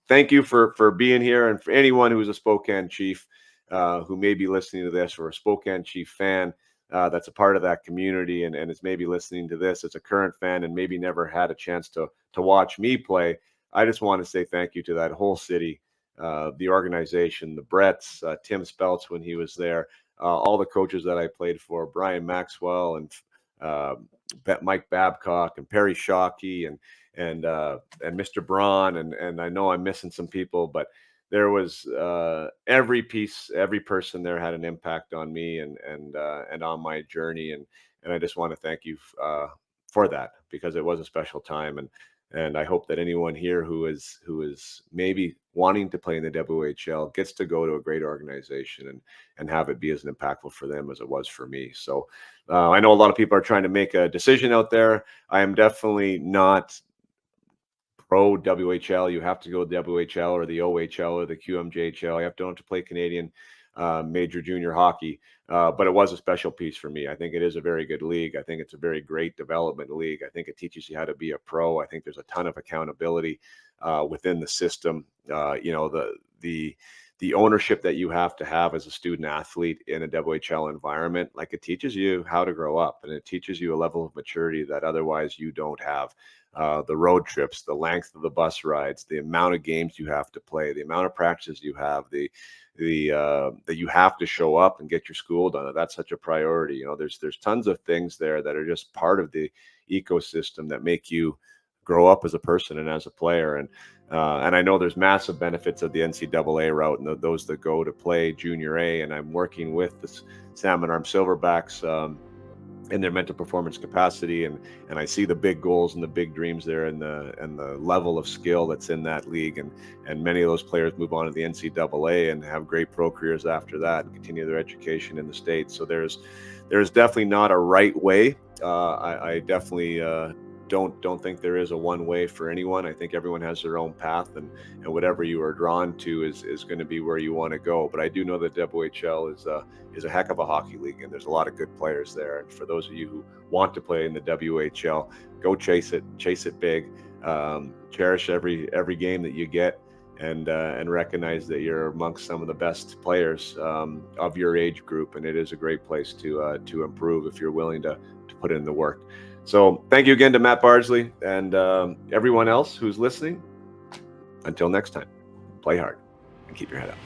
thank you for being here, and for anyone who's a Spokane Chief who may be listening to this, or a Spokane Chief fan that's a part of that community and is maybe listening to this as a current fan and maybe never had a chance to watch me play. I just want to say thank you to that whole city, the organization, the Bretts, Tim Speltz when he was there, all the coaches that I played for, Brian Maxwell and Mike Babcock and Perry Shockey and Mr. Braun, and I know I'm missing some people, but there was every person there had an impact on me and on my journey, and I just want to thank you for that, because it was a special time, and I hope that anyone here who is maybe wanting to play in the WHL gets to go to a great organization and have it be as impactful for them as it was for me. So I know a lot of people are trying to make a decision out there. I am definitely not pro WHL. You have to go WHL or the OHL or the QMJHL. You don't have to play Canadian major junior hockey. But it was a special piece for me. I think it is a very good league. I think it's a very great development league. I think it teaches you how to be a pro. I think there's a ton of accountability within the system. The ownership that you have to have as a student athlete in a WHL environment, like, it teaches you how to grow up, and it teaches you a level of maturity that otherwise you don't have. The road trips, the length of the bus rides, the amount of games you have to play, the amount of practices you have, that you have to show up and get your school done. That's such a priority. There's tons of things there that are just part of the ecosystem that make you grow up as a person and as a player. And I know there's massive benefits of the NCAA route and those that go to play Junior A. And I'm working with the Salmon Arm Silverbacks in their mental performance capacity, and I see the big goals and the big dreams there, and the level of skill that's in that league, and many of those players move on to the NCAA and have great pro careers after that and continue their education in the States. So there's definitely not a right way. I definitely don't think there is a one way for anyone. I think everyone has their own path, and whatever you are drawn to is going to be where you want to go. But I do know that WHL is a heck of a hockey league, and there's a lot of good players there. And for those of you who want to play in the WHL, go chase it big, cherish every game that you get, and recognize that you're amongst some of the best players of your age group, and it is a great place to improve if you're willing to put in the work. So thank you again to Matt Bardsley and everyone else who's listening. Until next time, play hard and keep your head up.